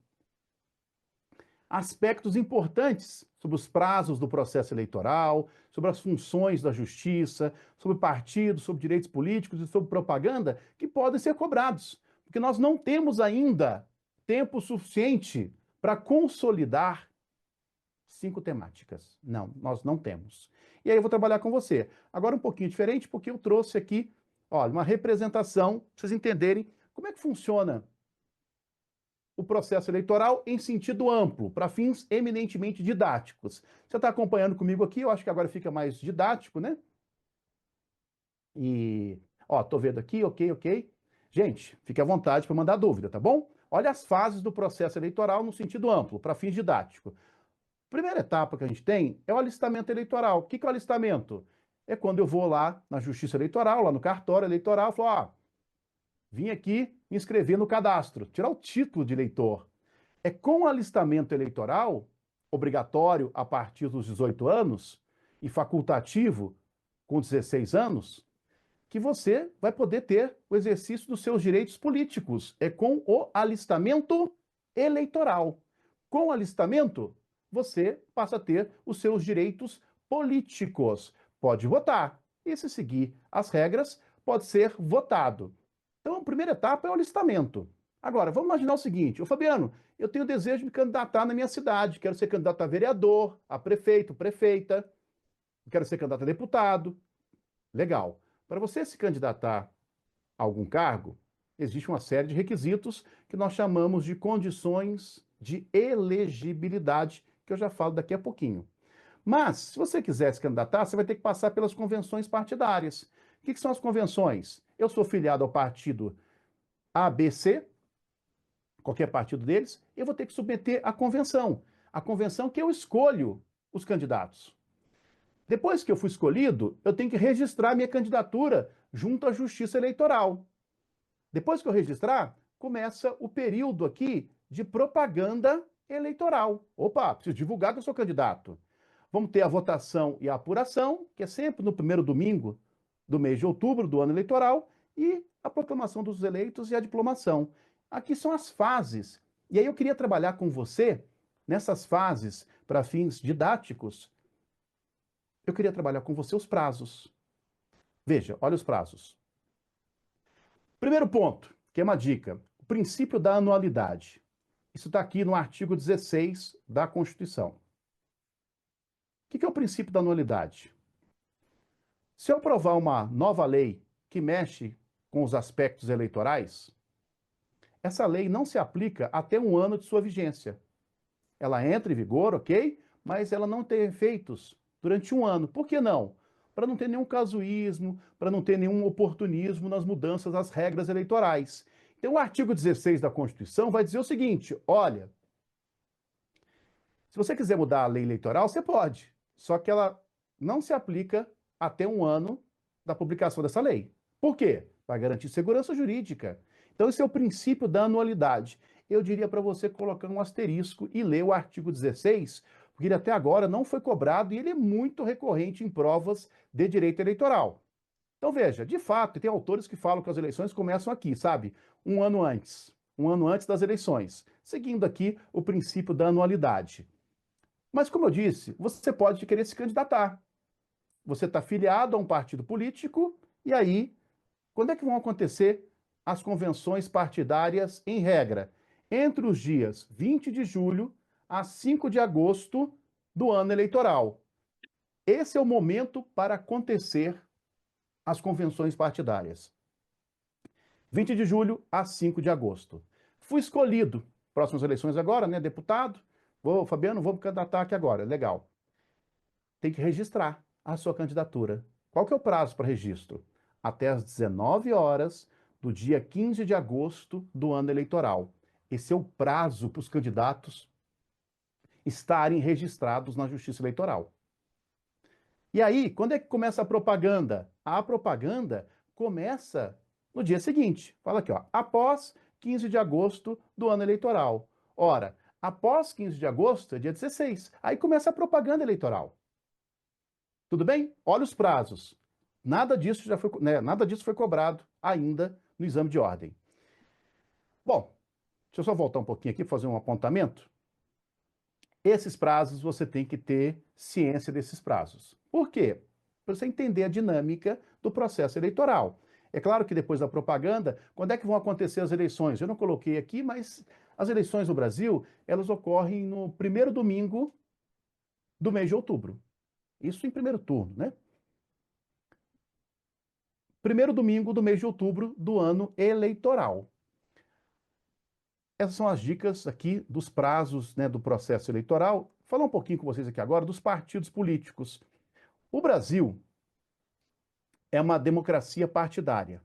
aspectos importantes sobre os prazos do processo eleitoral, sobre as funções da justiça, sobre partidos, sobre direitos políticos e sobre propaganda que podem ser cobrados, porque nós não temos ainda tempo suficiente para consolidar 5 temáticas. Não, nós não temos. E aí eu vou trabalhar com você. Agora um pouquinho diferente, porque eu trouxe aqui, olha, uma representação, para vocês entenderem como é que funciona o processo eleitoral em sentido amplo, para fins eminentemente didáticos. Você está acompanhando comigo aqui, eu acho que agora fica mais didático, né? E, ó, tô vendo aqui, ok, ok. Gente, fique à vontade para mandar dúvida, tá bom? Olha as fases do processo eleitoral no sentido amplo, para fins didáticos. Primeira etapa que a gente tem é o alistamento eleitoral. O que que é o alistamento? É quando eu vou lá na Justiça Eleitoral, lá no cartório eleitoral, e falo, ah, vim aqui me inscrever no cadastro, tirar o título de eleitor. É com o alistamento eleitoral, obrigatório a partir dos 18 anos e facultativo com 16 anos, que você vai poder ter o exercício dos seus direitos políticos. É com o alistamento eleitoral. Com o alistamento, você passa a ter os seus direitos políticos. Pode votar. E se seguir as regras, pode ser votado. Então, a primeira etapa é o alistamento. Agora, vamos imaginar o seguinte: ô Fabiano, eu tenho desejo de me candidatar na minha cidade, quero ser candidato a vereador, a prefeito, prefeita, quero ser candidato a deputado. Legal. Para você se candidatar a algum cargo, existe uma série de requisitos que nós chamamos de condições de elegibilidade, que eu já falo daqui a pouquinho. Mas, se você quiser se candidatar, você vai ter que passar pelas convenções partidárias. O que são as convenções? Eu sou filiado ao partido ABC, qualquer partido deles, eu vou ter que submeter a convenção. A convenção que eu escolho os candidatos. Depois que eu fui escolhido, eu tenho que registrar minha candidatura junto à Justiça Eleitoral. Depois que eu registrar, começa o período aqui de propaganda eleitoral. Opa, preciso divulgar que eu sou candidato. Vamos ter a votação e a apuração, que é sempre no primeiro domingo do mês de outubro do ano eleitoral, e a proclamação dos eleitos e a diplomação. Aqui são as fases. E aí eu queria trabalhar com você nessas fases para fins didáticos. Eu queria trabalhar com você os prazos. Veja, olha os prazos. Primeiro ponto, que é uma dica, o princípio da anualidade. Isso está aqui no artigo 16 da Constituição. O que é o princípio da anualidade? Se eu aprovar uma nova lei que mexe com os aspectos eleitorais, essa lei não se aplica até 1 ano de sua vigência. Ela entra em vigor, ok? Mas ela não tem efeitos durante 1 ano. Por que não? Para não ter nenhum casuísmo, para não ter nenhum oportunismo nas mudanças das regras eleitorais. Então, o artigo 16 da Constituição vai dizer o seguinte: olha, Se você quiser mudar a lei eleitoral, você pode, só que ela não se aplica até um ano da publicação dessa lei. Por quê? Para garantir segurança jurídica. Então, esse é o princípio da anualidade. Eu diria para você colocar um asterisco e ler o artigo 16, porque ele até agora não foi cobrado e ele é muito recorrente em provas de direito eleitoral. Então, veja, de fato, tem autores que falam que as eleições começam aqui, sabe? Um ano antes das eleições, seguindo aqui o princípio da anualidade. Mas, como eu disse, você pode querer se candidatar. Você está filiado a um partido político, e aí, quando é que vão acontecer as convenções partidárias em regra? Entre os dias 20 de julho a 5 de agosto do ano eleitoral. Esse é o momento para acontecer as convenções partidárias. 20 de julho a 5 de agosto. Fui escolhido, próximas eleições agora, né, deputado. Fabiano, vou me candidatar aqui agora, legal. Tem que registrar a sua candidatura. Qual que é o prazo para registro? Até às 19 horas do dia 15 de agosto do ano eleitoral. Esse é o prazo para os candidatos estarem registrados na Justiça Eleitoral. E aí, quando é que começa a propaganda? A propaganda começa no dia seguinte. Fala aqui, ó, após 15 de agosto do ano eleitoral. Ora, após 15 de agosto é dia 16. Aí começa a propaganda eleitoral. Tudo bem? Olha os prazos. Nada disso já foi, né, nada disso foi cobrado ainda no exame de ordem. Bom, deixa eu só voltar um pouquinho aqui, fazer um apontamento. Esses prazos você tem que ter ciência desses prazos. Por quê? Para você entender a dinâmica do processo eleitoral. É claro que depois da propaganda, quando é que vão acontecer as eleições? Eu não coloquei aqui, mas as eleições no Brasil, elas ocorrem no primeiro domingo do mês de outubro. Isso em primeiro turno, né? Primeiro domingo do mês de outubro do ano eleitoral. Essas são as dicas aqui dos prazos, né, do processo eleitoral. Vou falar um pouquinho com vocês aqui agora dos partidos políticos. O Brasil é uma democracia partidária.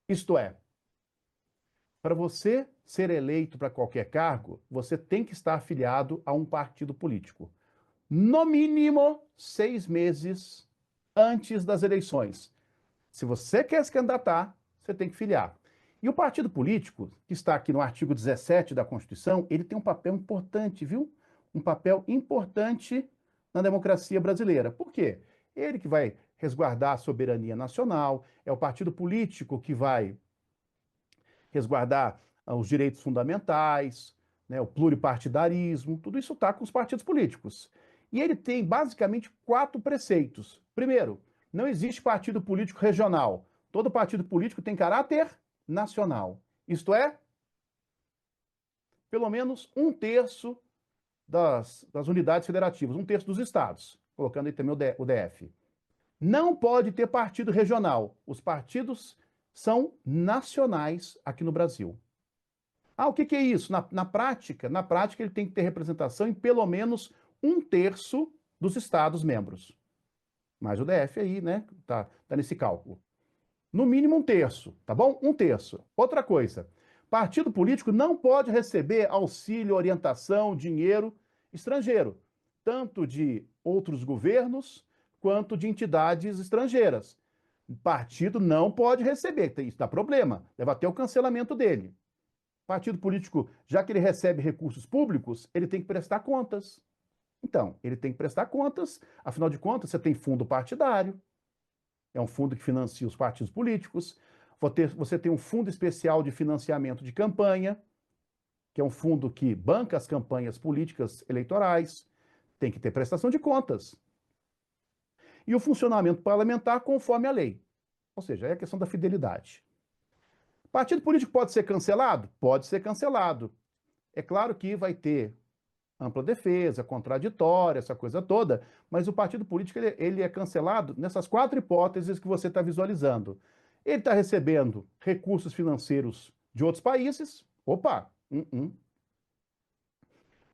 Isto é, para você ser eleito para qualquer cargo, você tem que estar afiliado a um partido político. No mínimo 6 meses antes das eleições. Se você quer se candidatar, você tem que filiar. E o partido político, que está aqui no artigo 17 da Constituição, ele tem um papel importante, viu? Um papel importante na democracia brasileira. Por quê? Ele que vai resguardar a soberania nacional, é o partido político que vai resguardar os direitos fundamentais, né, o pluripartidarismo, tudo isso está com os partidos políticos. E ele tem basicamente 4 preceitos. Primeiro, não existe partido político regional. Todo partido político tem caráter nacional. Isto é, pelo menos 1/3 das unidades federativas, 1/3 dos estados, colocando aí também o DF. Não pode ter partido regional. Os partidos são nacionais aqui no Brasil. Ah, o que é isso? Na prática, ele tem que ter representação em pelo menos 1/3 dos estados membros. Mas o DF aí, né, tá nesse cálculo. No mínimo 1/3, tá bom? 1/3. Outra coisa, partido político não pode receber auxílio, orientação, dinheiro estrangeiro, tanto de outros governos quanto de entidades estrangeiras. O partido não pode receber, isso dá problema, leva até o cancelamento dele. Partido político, já que ele recebe recursos públicos, ele tem que prestar contas. Então, ele tem que prestar contas, afinal de contas, você tem fundo partidário, é um fundo que financia os partidos políticos. Você tem um fundo especial de financiamento de campanha, que é um fundo que banca as campanhas políticas eleitorais. Tem que ter prestação de contas. E o funcionamento parlamentar conforme a lei. Ou seja, é a questão da fidelidade. Partido político pode ser cancelado? Pode ser cancelado. É claro que vai ter ampla defesa, contraditória, essa coisa toda, mas o partido político ele é cancelado nessas 4 hipóteses que você está visualizando. Ele está recebendo recursos financeiros de outros países, opa,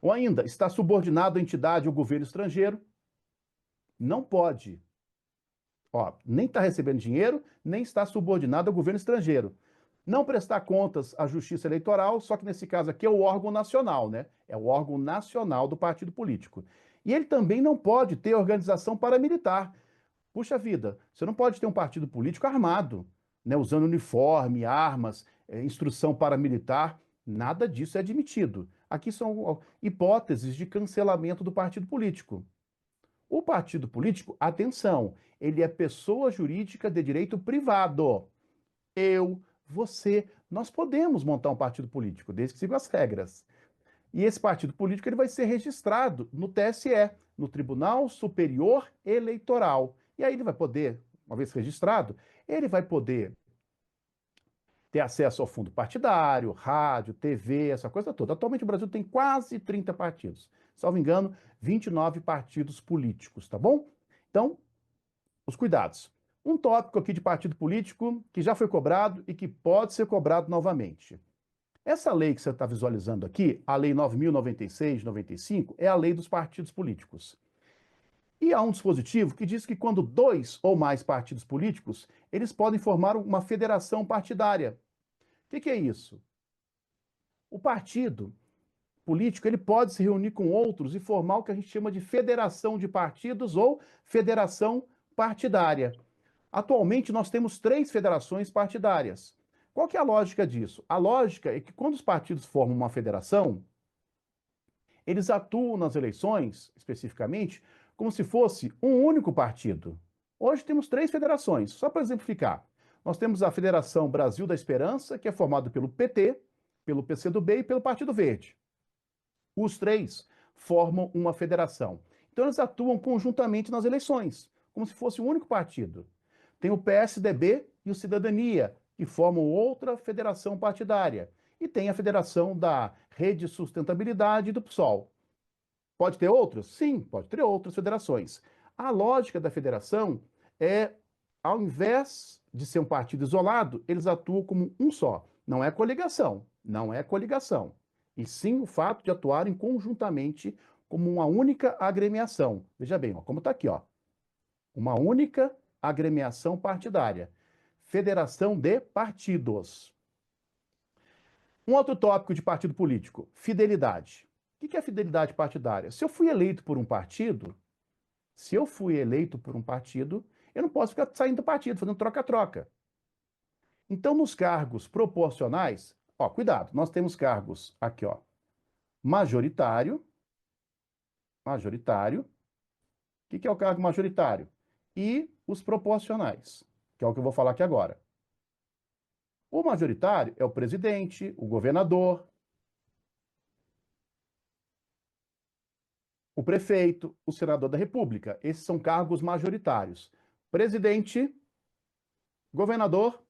ou ainda está subordinado à entidade ou governo estrangeiro, não pode. Ó, nem está recebendo dinheiro, nem está subordinado ao governo estrangeiro. Não prestar contas à Justiça Eleitoral, só que nesse caso aqui é o órgão nacional, né? É o órgão nacional do partido político. E ele também não pode ter organização paramilitar. Puxa vida, você não pode ter um partido político armado, né? Usando uniforme, armas, instrução paramilitar. Nada disso é admitido. Aqui são hipóteses de cancelamento do partido político. O partido político, atenção, ele é pessoa jurídica de direito privado. Eu, você, nós podemos montar um partido político, desde que siga as regras. E esse partido político ele vai ser registrado no TSE, no Tribunal Superior Eleitoral. E aí ele vai poder, uma vez registrado, ele vai poder ter acesso ao fundo partidário, rádio, TV, essa coisa toda. Atualmente o Brasil tem quase 30 partidos. Salvo engano, 29 partidos políticos, tá bom? Então, os cuidados. Um tópico aqui de partido político que já foi cobrado e que pode ser cobrado novamente. Essa lei que você está visualizando aqui, a Lei 9.096/95, é a lei dos partidos políticos. E há um dispositivo que diz que quando dois ou mais partidos políticos, eles podem formar uma federação partidária. O que é isso? O partido político ele pode se reunir com outros e formar o que a gente chama de federação de partidos ou federação partidária. Atualmente, nós temos 3 federações partidárias. Qual que é a lógica disso? A lógica é que quando os partidos formam uma federação, eles atuam nas eleições, especificamente, como se fosse um único partido. Hoje temos 3 federações. Só para exemplificar, nós temos a Federação Brasil da Esperança, que é formada pelo PT, pelo PCdoB e pelo Partido Verde. Os 3 formam uma federação. Então, eles atuam conjuntamente nas eleições, como se fosse um único partido. Tem o PSDB e o Cidadania, que formam outra federação partidária. E tem a federação da Rede Sustentabilidade e do PSOL. Pode ter outras? Sim, pode ter outras federações. A lógica da federação é, ao invés de ser um partido isolado, eles atuam como um só. Não é coligação, não é coligação. E sim o fato de atuarem conjuntamente como uma única agremiação. Veja bem, ó, como está aqui, ó. Uma única agremiação partidária. Federação de partidos. Um outro tópico de partido político, fidelidade. O que é fidelidade partidária? Se eu fui eleito por um partido, eu não posso ficar saindo do partido, fazendo troca-troca. Então, nos cargos proporcionais, ó, cuidado, nós temos cargos aqui, ó, majoritário. O que é o cargo majoritário? E os proporcionais, que é o que eu vou falar aqui agora. O majoritário é o presidente, o governador, o prefeito, o senador da República. Esses são cargos majoritários. Presidente, governador,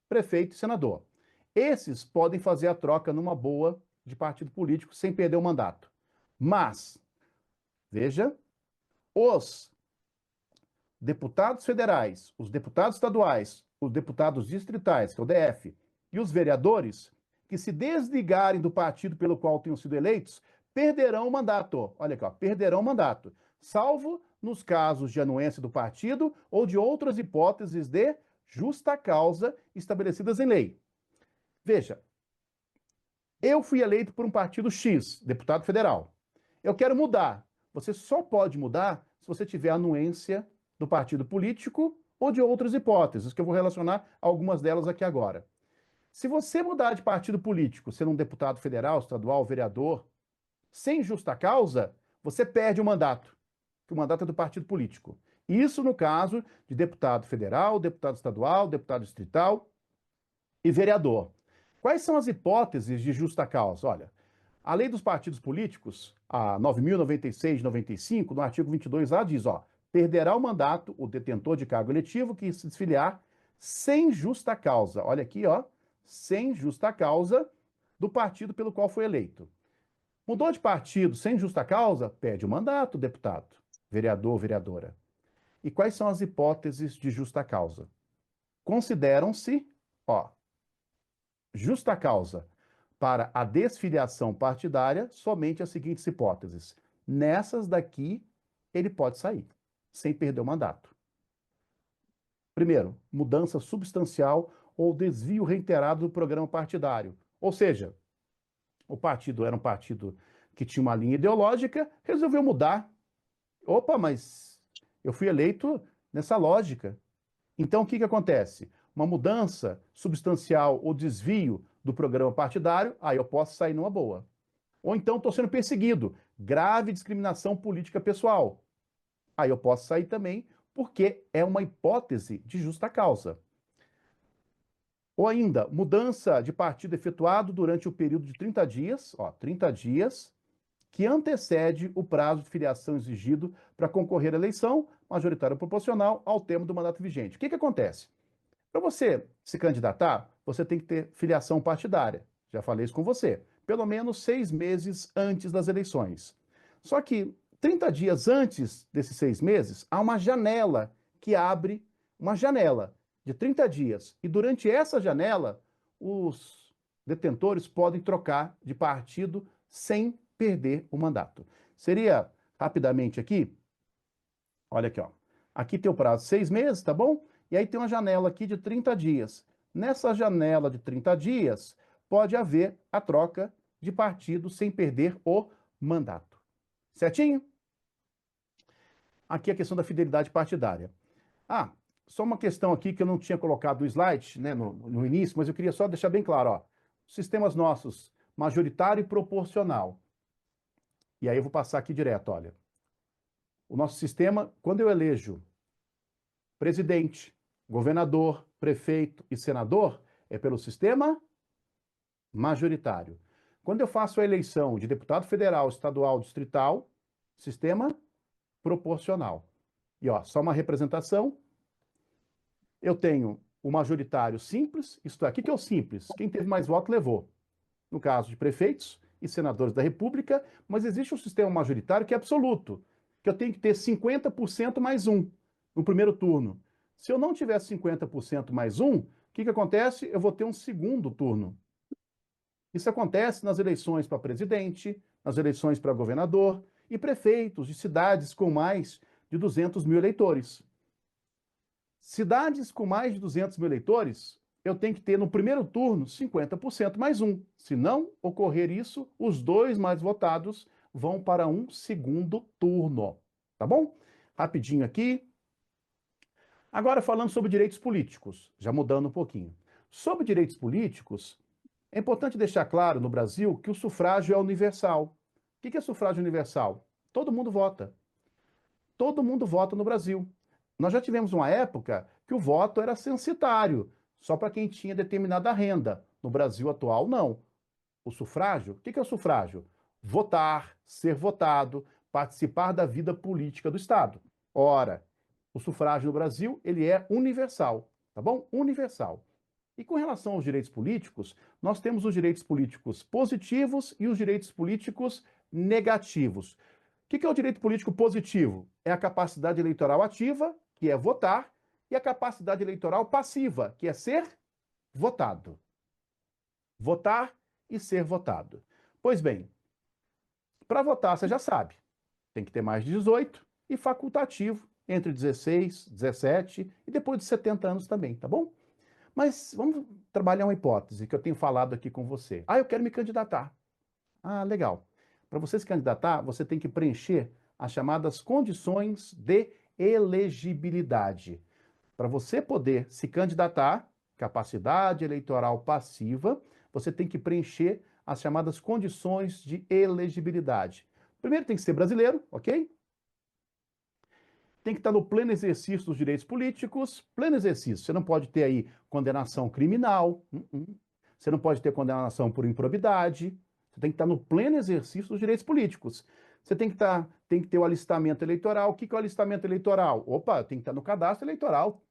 prefeito e senador. Esses podem fazer a troca numa boa de partido político sem perder o mandato. Mas, veja, os deputados federais, os deputados estaduais, os deputados distritais, que é o DF, e os vereadores, que se desligarem do partido pelo qual tenham sido eleitos, perderão o mandato. Olha aqui, ó, perderão o mandato, salvo nos casos de anuência do partido ou de outras hipóteses de justa causa estabelecidas em lei. Veja, eu fui eleito por um partido X, deputado federal. Eu quero mudar. Você só pode mudar se você tiver anuência do partido político ou de outras hipóteses, que eu vou relacionar algumas delas aqui agora. Se você mudar de partido político, sendo um deputado federal, estadual, vereador, sem justa causa, você perde o mandato, que o mandato é do partido político. Isso no caso de deputado federal, deputado estadual, deputado distrital e vereador. Quais são as hipóteses de justa causa? Olha, a lei dos partidos políticos, a 9.096/95, no artigo 22A, diz, ó, perderá o mandato o detentor de cargo eletivo que se desfiliar sem justa causa. Olha aqui, ó, sem justa causa do partido pelo qual foi eleito. Mudou de partido sem justa causa, perde o mandato, deputado, vereador, vereadora. E quais são as hipóteses de justa causa? Consideram-se, ó, justa causa para a desfiliação partidária somente as seguintes hipóteses. Nessas daqui, ele pode sair, sem perder o mandato. Primeiro, mudança substancial ou desvio reiterado do programa partidário. Ou seja, o partido era um partido que tinha uma linha ideológica, resolveu mudar. Opa, mas eu fui eleito nessa lógica. Então, o que acontece? Uma mudança substancial ou desvio do programa partidário, aí eu posso sair numa boa. Ou então estou sendo perseguido, grave discriminação política pessoal. Aí eu posso sair também, porque é uma hipótese de justa causa. Ou ainda, mudança de partido efetuado durante o período de 30 dias, 30 dias, que antecede o prazo de filiação exigido para concorrer à eleição majoritária proporcional ao termo do mandato vigente. O que acontece? Para você se candidatar, você tem que ter filiação partidária. Já falei isso com você. Pelo menos 6 meses antes das eleições. Só que 30 dias antes desses 6 meses, há uma janela que abre, uma janela de 30 dias. E durante essa janela, os detentores podem trocar de partido sem perder o mandato. Seria, rapidamente aqui, olha aqui, ó. Aqui tem o prazo 6 meses, tá bom? E aí tem uma janela aqui de 30 dias. Nessa janela de 30 dias, pode haver a troca de partido sem perder o mandato. Certinho? Aqui a questão da fidelidade partidária. Ah, só uma questão aqui que eu não tinha colocado o slide, né, no início, mas eu queria só deixar bem claro, ó. Sistemas nossos, majoritário e proporcional. E aí eu vou passar aqui direto, olha. O nosso sistema, quando eu elejo presidente, governador, prefeito e senador, é pelo sistema majoritário. Quando eu faço a eleição de deputado federal, estadual, distrital, sistema proporcional. E ó, só uma representação. Eu tenho o majoritário simples, isto é, o que é o simples? Quem teve mais voto levou. No caso de prefeitos e senadores da República, mas existe um sistema majoritário que é absoluto, que eu tenho que ter 50% mais um no primeiro turno. Se eu não tiver 50% mais um, o que acontece? Eu vou ter um segundo turno. Isso acontece nas eleições para presidente, nas eleições para governador e prefeitos de cidades com mais de 200 mil eleitores. Cidades com mais de 200 mil eleitores, eu tenho que ter no primeiro turno 50% mais um. Se não ocorrer isso, os dois mais votados vão para um segundo turno. Tá bom? Rapidinho aqui. Agora falando sobre direitos políticos, já mudando um pouquinho. Sobre direitos políticos, é importante deixar claro no Brasil que o sufrágio é universal. O que é sufrágio universal? Todo mundo vota. Todo mundo vota no Brasil. Nós já tivemos uma época que o voto era censitário, só para quem tinha determinada renda. No Brasil atual, não. O sufrágio, o que é o sufrágio? Votar, ser votado, participar da vida política do Estado. Ora, o sufrágio no Brasil, ele é universal, tá bom? Universal. E com relação aos direitos políticos, nós temos os direitos políticos positivos e os direitos políticos negativos. O que é o direito político positivo? É a capacidade eleitoral ativa, que é votar, e a capacidade eleitoral passiva, que é ser votado. Votar e ser votado. Pois bem, para votar, você já sabe, tem que ter mais de 18 e facultativo entre 16, 17 e depois de 70 anos também, tá bom? Mas vamos trabalhar uma hipótese que eu tenho falado aqui com você. Ah, eu quero me candidatar. Ah, legal. Para você se candidatar, você tem que preencher as chamadas condições de elegibilidade. Para você poder se candidatar, capacidade eleitoral passiva, você tem que preencher as chamadas condições de elegibilidade. Primeiro tem que ser brasileiro, ok? Tem que estar no pleno exercício dos direitos políticos, pleno exercício. Você não pode ter aí condenação criminal, você não pode ter condenação por improbidade, você tem que estar no pleno exercício dos direitos políticos. Você tem que ter o alistamento eleitoral. O que é o alistamento eleitoral? Opa, tem que estar no cadastro eleitoral,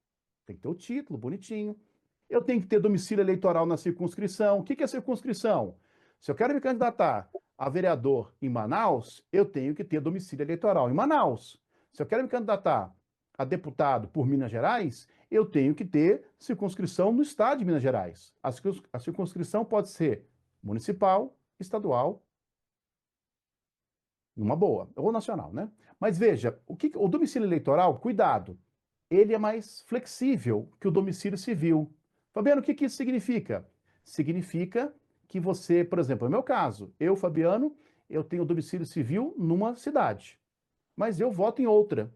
tem que ter o título, bonitinho. Eu tenho que ter domicílio eleitoral na circunscrição. O que é circunscrição? Se eu quero me candidatar a vereador em Manaus, eu tenho que ter domicílio eleitoral em Manaus. Se eu quero me candidatar a deputado por Minas Gerais, eu tenho que ter circunscrição no estado de Minas Gerais. A circunscrição pode ser municipal, estadual, numa boa, ou nacional, né? Mas veja, o domicílio eleitoral, cuidado, ele é mais flexível que o domicílio civil. Fabiano, o que que isso significa? Significa que você, por exemplo, no meu caso, eu, Fabiano, eu tenho domicílio civil numa cidade, mas eu voto em outra.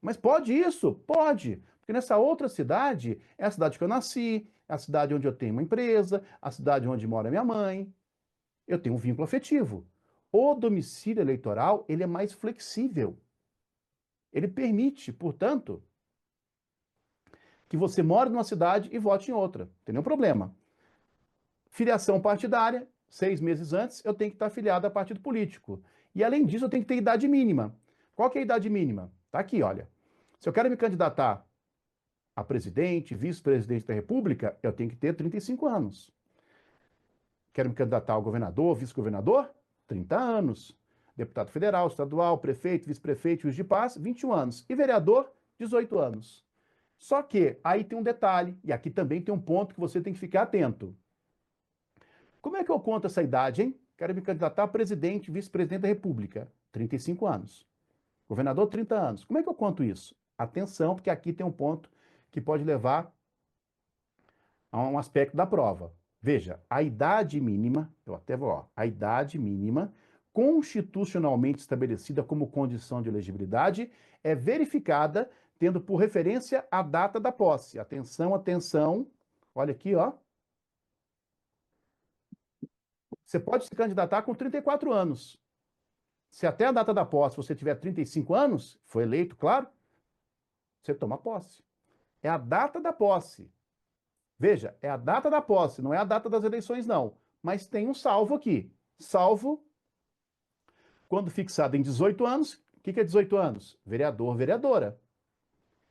Mas pode isso? Pode. Porque nessa outra cidade é a cidade que eu nasci, é a cidade onde eu tenho uma empresa, a cidade onde mora minha mãe. Eu tenho um vínculo afetivo. O domicílio eleitoral, ele é mais flexível. Ele permite, portanto, que você more numa cidade e vote em outra. Não tem nenhum problema. Filiação partidária, 6 meses antes, eu tenho que estar afiliado a partido político. E além disso, eu tenho que ter idade mínima. Qual que é a idade mínima? Tá aqui, olha. Se eu quero me candidatar a presidente, vice-presidente da República, eu tenho que ter 35 anos. Quero me candidatar ao governador, vice-governador? 30 anos. Deputado federal, estadual, prefeito, vice-prefeito, juiz de paz, 21 anos. E vereador, 18 anos. Só que aí tem um detalhe, e aqui também tem um ponto que você tem que ficar atento. Como é que eu conto essa idade, hein? Quero me candidatar a presidente, vice-presidente da República, 35 anos. Governador, 30 anos. Como é que eu conto isso? Atenção, porque aqui tem um ponto que pode levar a um aspecto da prova. Veja, a idade mínima, eu até vou, ó, a idade mínima constitucionalmente estabelecida como condição de elegibilidade é verificada tendo por referência a data da posse. Atenção, atenção. Olha aqui, ó. Você pode se candidatar com 34 anos. Se até a data da posse você tiver 35 anos, foi eleito, claro, você toma posse. É a data da posse. Veja, é a data da posse, não é a data das eleições, não. Mas tem um salvo aqui. Salvo quando fixado em 18 anos. O que é 18 anos? Vereador, vereadora.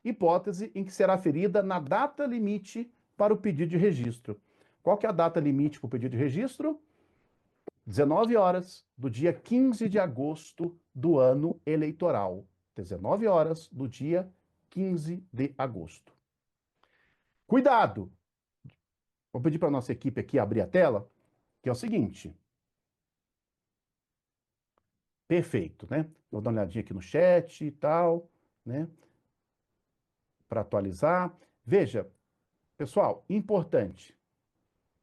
Hipótese em que será ferida na data limite para o pedido de registro. Qual que é a data limite para o pedido de registro? 19 horas do dia 15 de agosto do ano eleitoral. 19 horas do dia 15 de agosto. Cuidado! Vou pedir para a nossa equipe aqui abrir a tela, que é o seguinte. Perfeito, né? Vou dar uma olhadinha aqui no chat e tal, né? Para atualizar. Veja, pessoal, importante.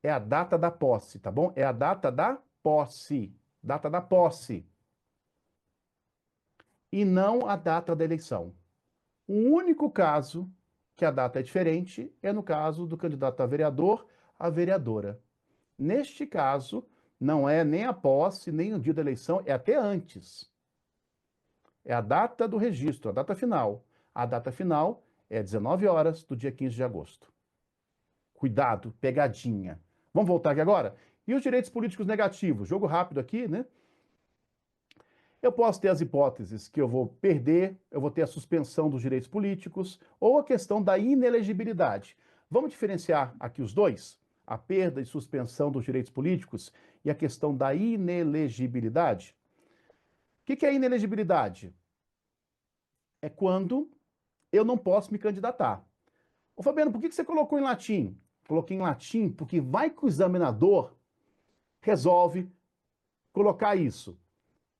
É a data da posse, tá bom? É a data da posse. Data da posse. E não a data da eleição. O único caso que a data é diferente é no caso do candidato a vereador, a vereadora. Neste caso, não é nem a posse, nem o dia da eleição, é até antes. É a data do registro, a data final. A data final é 19 horas do dia 15 de agosto. Cuidado, pegadinha. Vamos voltar aqui agora? E os direitos políticos negativos? Jogo rápido aqui, né? Eu posso ter as hipóteses que eu vou perder, eu vou ter a suspensão dos direitos políticos ou a questão da inelegibilidade. Vamos diferenciar aqui os dois? A perda e suspensão dos direitos políticos e a questão da inelegibilidade. O que é inelegibilidade? É quando eu não posso me candidatar. Ô Fabiano, por que você colocou em latim? Coloquei em latim porque vai que o examinador resolve colocar isso.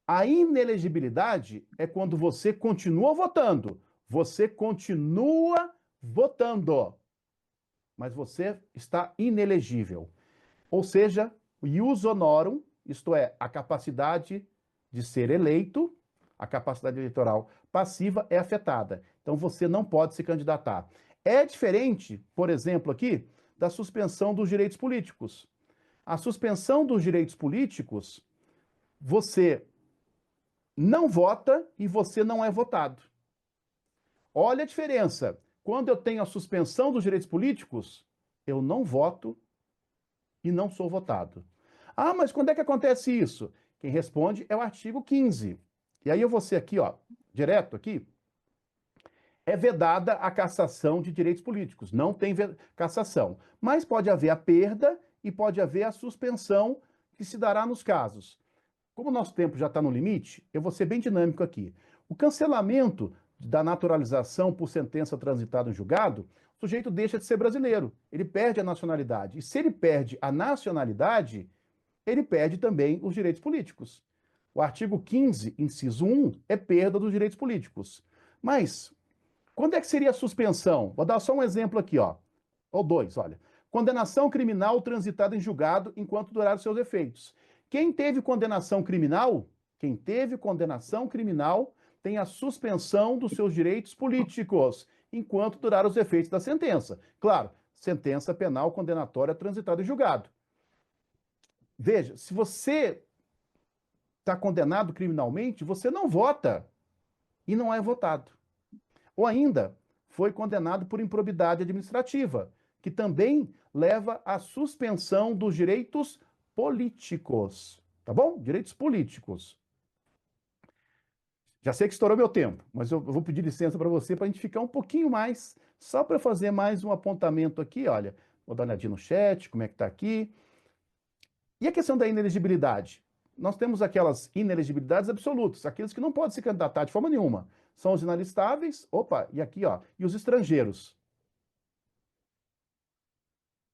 A inelegibilidade é quando você continua votando. Você continua votando, mas você está inelegível. Ou seja, o ius honorum, isto é, a capacidade de ser eleito, a capacidade eleitoral passiva é afetada. Então você não pode se candidatar. É diferente, por exemplo, aqui, da suspensão dos direitos políticos. A suspensão dos direitos políticos, você não vota e você não é votado. Olha a diferença. Quando eu tenho a suspensão dos direitos políticos, eu não voto e não sou votado. Ah, mas quando é que acontece isso? Quem responde é o artigo 15. E aí eu vou ser aqui, ó, direto aqui. É vedada a cassação de direitos políticos. Não tem cassação. Mas pode haver a perda e pode haver a suspensão que se dará nos casos. Como o nosso tempo já está no limite, eu vou ser bem dinâmico aqui. O cancelamento da naturalização por sentença transitada em julgado, o sujeito deixa de ser brasileiro, ele perde a nacionalidade. E se ele perde a nacionalidade, ele perde também os direitos políticos. O artigo 15, inciso 1, é perda dos direitos políticos. Mas, quando é que seria a suspensão? Vou dar só um exemplo aqui, ó. Ou dois, olha. Condenação criminal transitada em julgado enquanto durar os seus efeitos. Quem teve condenação criminal, tem a suspensão dos seus direitos políticos enquanto durar os efeitos da sentença. Claro, sentença penal condenatória transitada em julgado. Veja, se você está condenado criminalmente, você não vota e não é votado. Ou ainda, foi condenado por improbidade administrativa, que também leva à suspensão dos direitos políticos. Tá bom? Direitos políticos. Já sei que estourou meu tempo, mas eu vou pedir licença para você para a gente ficar um pouquinho mais, só para fazer mais um apontamento aqui. Olha, vou dar uma olhadinha no chat, como é que está aqui. E a questão da inelegibilidade? Nós temos aquelas inelegibilidades absolutas, aqueles que não podem se candidatar de forma nenhuma. São os inalistáveis, opa, e aqui, ó, e os estrangeiros.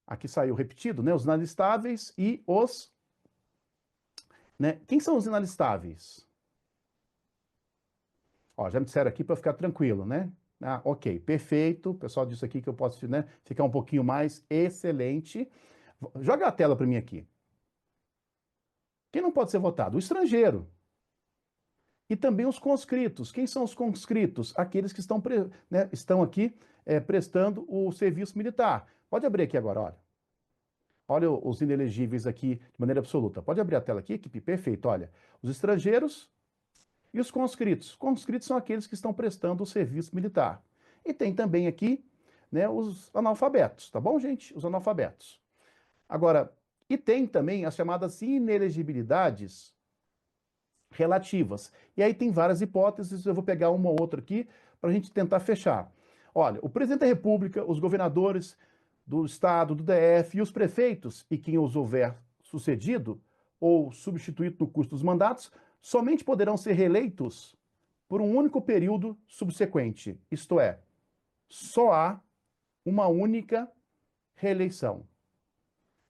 Aqui saiu repetido, né? Os inalistáveis e os... Né? Quem são os inalistáveis? Ó, já me disseram aqui para ficar tranquilo, né? Ah, ok, perfeito. O pessoal disse aqui que eu posso, né, ficar um pouquinho mais. Excelente. Joga a tela para mim aqui. Quem não pode ser votado? O estrangeiro. E também os conscritos. Quem são os conscritos? Aqueles que estão, né, estão aqui prestando o serviço militar. Pode abrir aqui agora, olha. Olha os inelegíveis aqui de maneira absoluta. Pode abrir a tela aqui, equipe? Perfeito, olha. Os estrangeiros e os conscritos. Conscritos são aqueles que estão prestando o serviço militar. E tem também aqui, né, os analfabetos, tá bom, gente? Os analfabetos. Agora, e tem também as chamadas inelegibilidades relativas. E aí tem várias hipóteses, eu vou pegar uma ou outra aqui para a gente tentar fechar. Olha, o presidente da República, os governadores do Estado, do DF e os prefeitos, e quem os houver sucedido ou substituído no curso dos mandatos, somente poderão ser reeleitos por um único período subsequente. Isto é, só há uma única reeleição.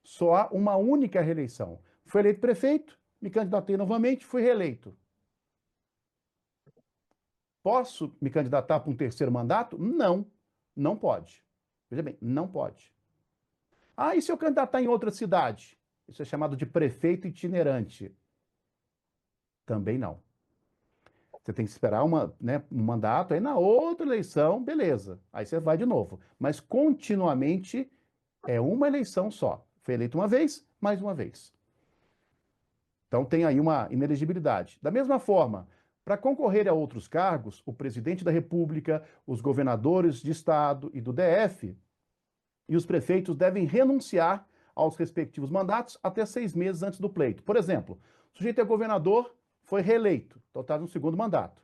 Só há uma única reeleição. Foi eleito prefeito, me candidatei novamente, fui reeleito. Posso me candidatar para um terceiro mandato? Não, não pode. Veja bem, não pode. Ah, e se eu candidatar em outra cidade? Isso é chamado de prefeito itinerante. Também não. Você tem que esperar um mandato, aí na outra eleição, beleza. Aí você vai de novo. Mas continuamente é uma eleição só. Foi eleito uma vez, mais uma vez. Então tem aí uma inelegibilidade. Da mesma forma, para concorrer a outros cargos, o presidente da República, os governadores de estado e do DF e os prefeitos devem renunciar aos respectivos mandatos até 6 meses antes do pleito. Por exemplo, o sujeito é governador, foi reeleito, então está no segundo mandato.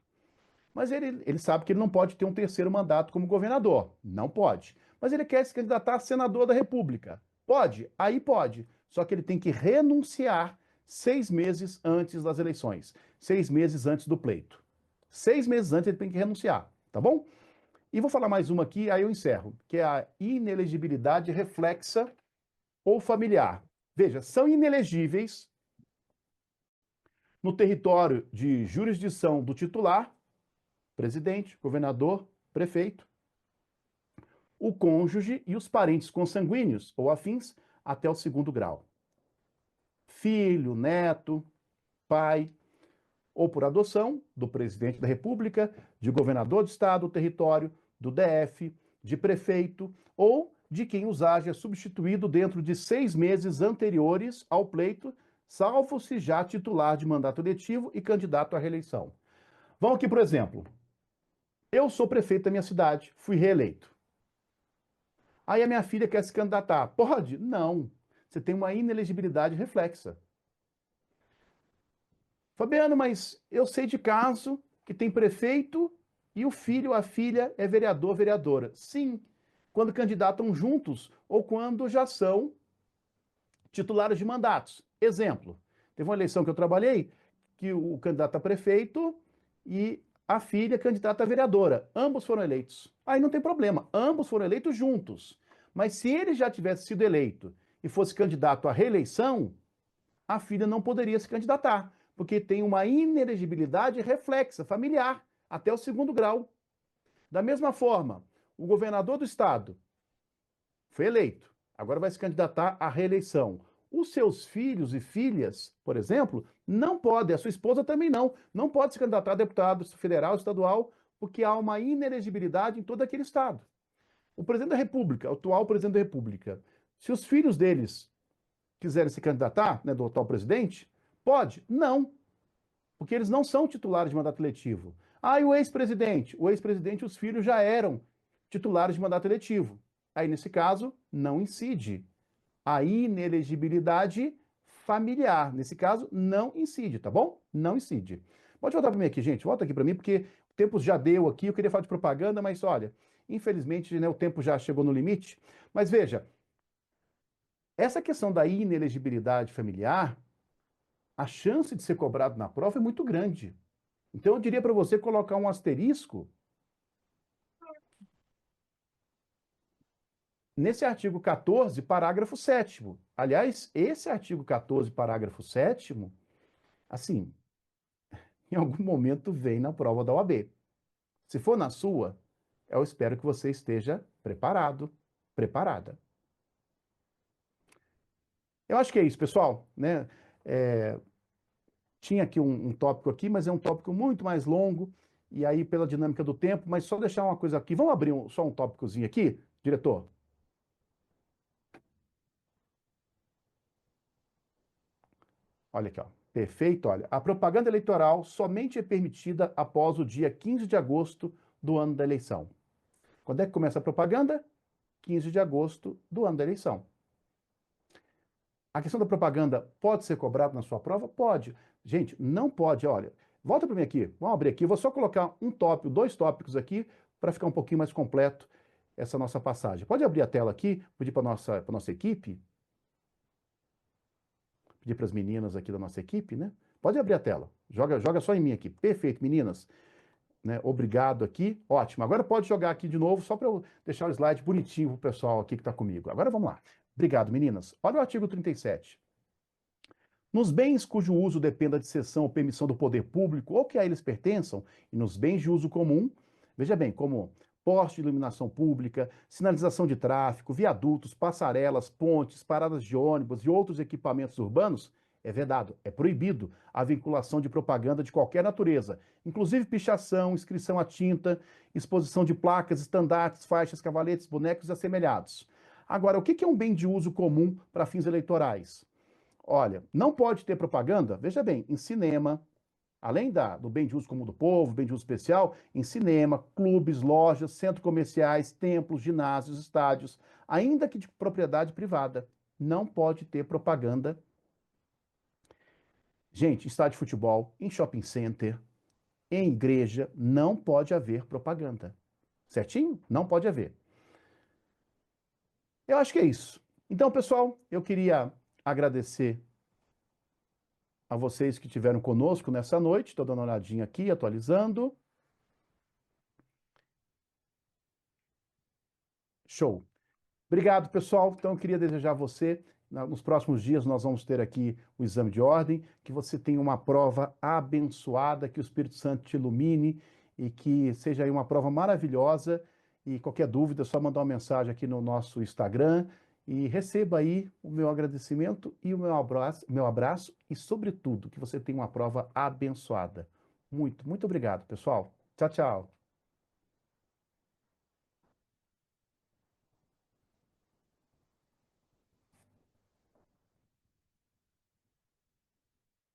Mas ele sabe que ele não pode ter um terceiro mandato como governador. Não pode. Mas ele quer se candidatar a senador da República. Pode? Aí pode. Só que ele tem que renunciar 6 meses antes das eleições. 6 meses antes do pleito. 6 meses antes ele tem que renunciar. Tá bom? E vou falar mais uma aqui, aí eu encerro, que é a inelegibilidade reflexa ou familiar. Veja, são inelegíveis no território de jurisdição do titular, presidente, governador, prefeito, o cônjuge e os parentes consanguíneos ou afins até o segundo grau. Filho, neto, pai, ou por adoção do presidente da República, de governador de estado ou território, do DF, de prefeito ou de quem os haja substituído dentro de 6 meses anteriores ao pleito, salvo se já titular de mandato eletivo e candidato à reeleição. Vamos aqui, por exemplo. Eu sou prefeito da minha cidade, fui reeleito. Aí a minha filha quer se candidatar. Pode? Não. Você tem uma inelegibilidade reflexa. Fabiano, mas eu sei de caso que tem prefeito e o filho ou a filha é vereador, vereadora. Sim, quando candidatam juntos ou quando já são titulares de mandatos. Exemplo, teve uma eleição que eu trabalhei que o candidato a prefeito e a filha candidata a vereadora. Ambos foram eleitos. Aí não tem problema, ambos foram eleitos juntos. Mas se ele já tivesse sido eleito e fosse candidato à reeleição, a filha não poderia se candidatar, porque tem uma inelegibilidade reflexa, familiar, até o segundo grau. Da mesma forma, o governador do estado foi eleito. agora vai se candidatar à reeleição. Os seus filhos e filhas, por exemplo, não podem, a sua esposa também não pode se candidatar a deputado federal, estadual, porque há uma inelegibilidade em todo aquele estado. O presidente da República, o atual presidente da República, se os filhos deles quiserem se candidatar, né, do atual presidente, pode? Não, porque eles não são titulares de mandato eletivo. Ah, e o ex-presidente? O ex-presidente, os filhos já eram titulares de mandato eletivo. Aí, nesse caso, não incide. A inelegibilidade familiar, nesse caso, não incide, tá bom? Não incide. Pode voltar para mim aqui, gente. Volta aqui para mim, porque o tempo já deu aqui. Eu queria falar de propaganda, mas olha, infelizmente, né, o tempo já chegou no limite. Mas veja, essa questão da inelegibilidade familiar, a chance de ser cobrado na prova é muito grande. Então, eu diria para você colocar um asterisco nesse artigo 14, parágrafo 7º. Aliás, esse artigo 14, parágrafo 7º, assim, em algum momento vem na prova da OAB. Se for na sua, eu espero que você esteja preparado, preparada. Eu acho que é isso, pessoal, né? Tinha aqui um tópico aqui, mas é um tópico muito mais longo, e aí pela dinâmica do tempo, mas só deixar uma coisa aqui. Vamos abrir só um tópicozinho aqui, diretor? Olha aqui, ó. Perfeito, olha. A propaganda eleitoral somente é permitida após o dia 15 de agosto do ano da eleição. Quando é que começa a propaganda? 15 de agosto do ano da eleição. A questão da propaganda pode ser cobrada na sua prova? Pode. Gente, não pode, olha. Volta para mim aqui. Vamos abrir aqui. Eu vou só colocar um tópico, dois tópicos aqui, para ficar um pouquinho mais completo essa nossa passagem. Pode abrir a tela aqui, pedir para a nossa equipe, pedir para as meninas aqui da nossa equipe, né? Pode abrir a tela. Joga só em mim aqui. Perfeito, meninas. Né? Obrigado aqui. Ótimo. Agora pode jogar aqui de novo, só para eu deixar o slide bonitinho para o pessoal aqui que está comigo. Agora vamos lá. Obrigado, meninas. Olha o artigo 37. Nos bens cujo uso dependa de cessão ou permissão do poder público ou que a eles pertençam, e nos bens de uso comum, veja bem, como poste de iluminação pública, sinalização de tráfego, viadutos, passarelas, pontes, paradas de ônibus e outros equipamentos urbanos, é vedado, é proibido a vinculação de propaganda de qualquer natureza, inclusive pichação, inscrição a tinta, exposição de placas, estandartes, faixas, cavaletes, bonecos e assemelhados. Agora, o que é um bem de uso comum para fins eleitorais? Olha, não pode ter propaganda, veja bem, em cinema, além do bem de uso comum do povo, bem de uso especial, em cinema, clubes, lojas, centros comerciais, templos, ginásios, estádios, ainda que de propriedade privada. Não pode ter propaganda. Gente, em estádio de futebol, em shopping center, em igreja, não pode haver propaganda. Certinho? Não pode haver. Eu acho que é isso. Então, pessoal, eu queria agradecer a vocês que estiveram conosco nessa noite. Estou dando uma olhadinha aqui, atualizando. Show. Obrigado, pessoal. Então, eu queria desejar a você, nos próximos dias, nós vamos ter aqui o exame de ordem, que você tenha uma prova abençoada, que o Espírito Santo te ilumine e que seja aí uma prova maravilhosa. E qualquer dúvida, é só mandar uma mensagem aqui no nosso Instagram e receba aí o meu agradecimento e o meu abraço e, sobretudo, que você tenha uma prova abençoada. Muito, muito obrigado, pessoal. Tchau, tchau.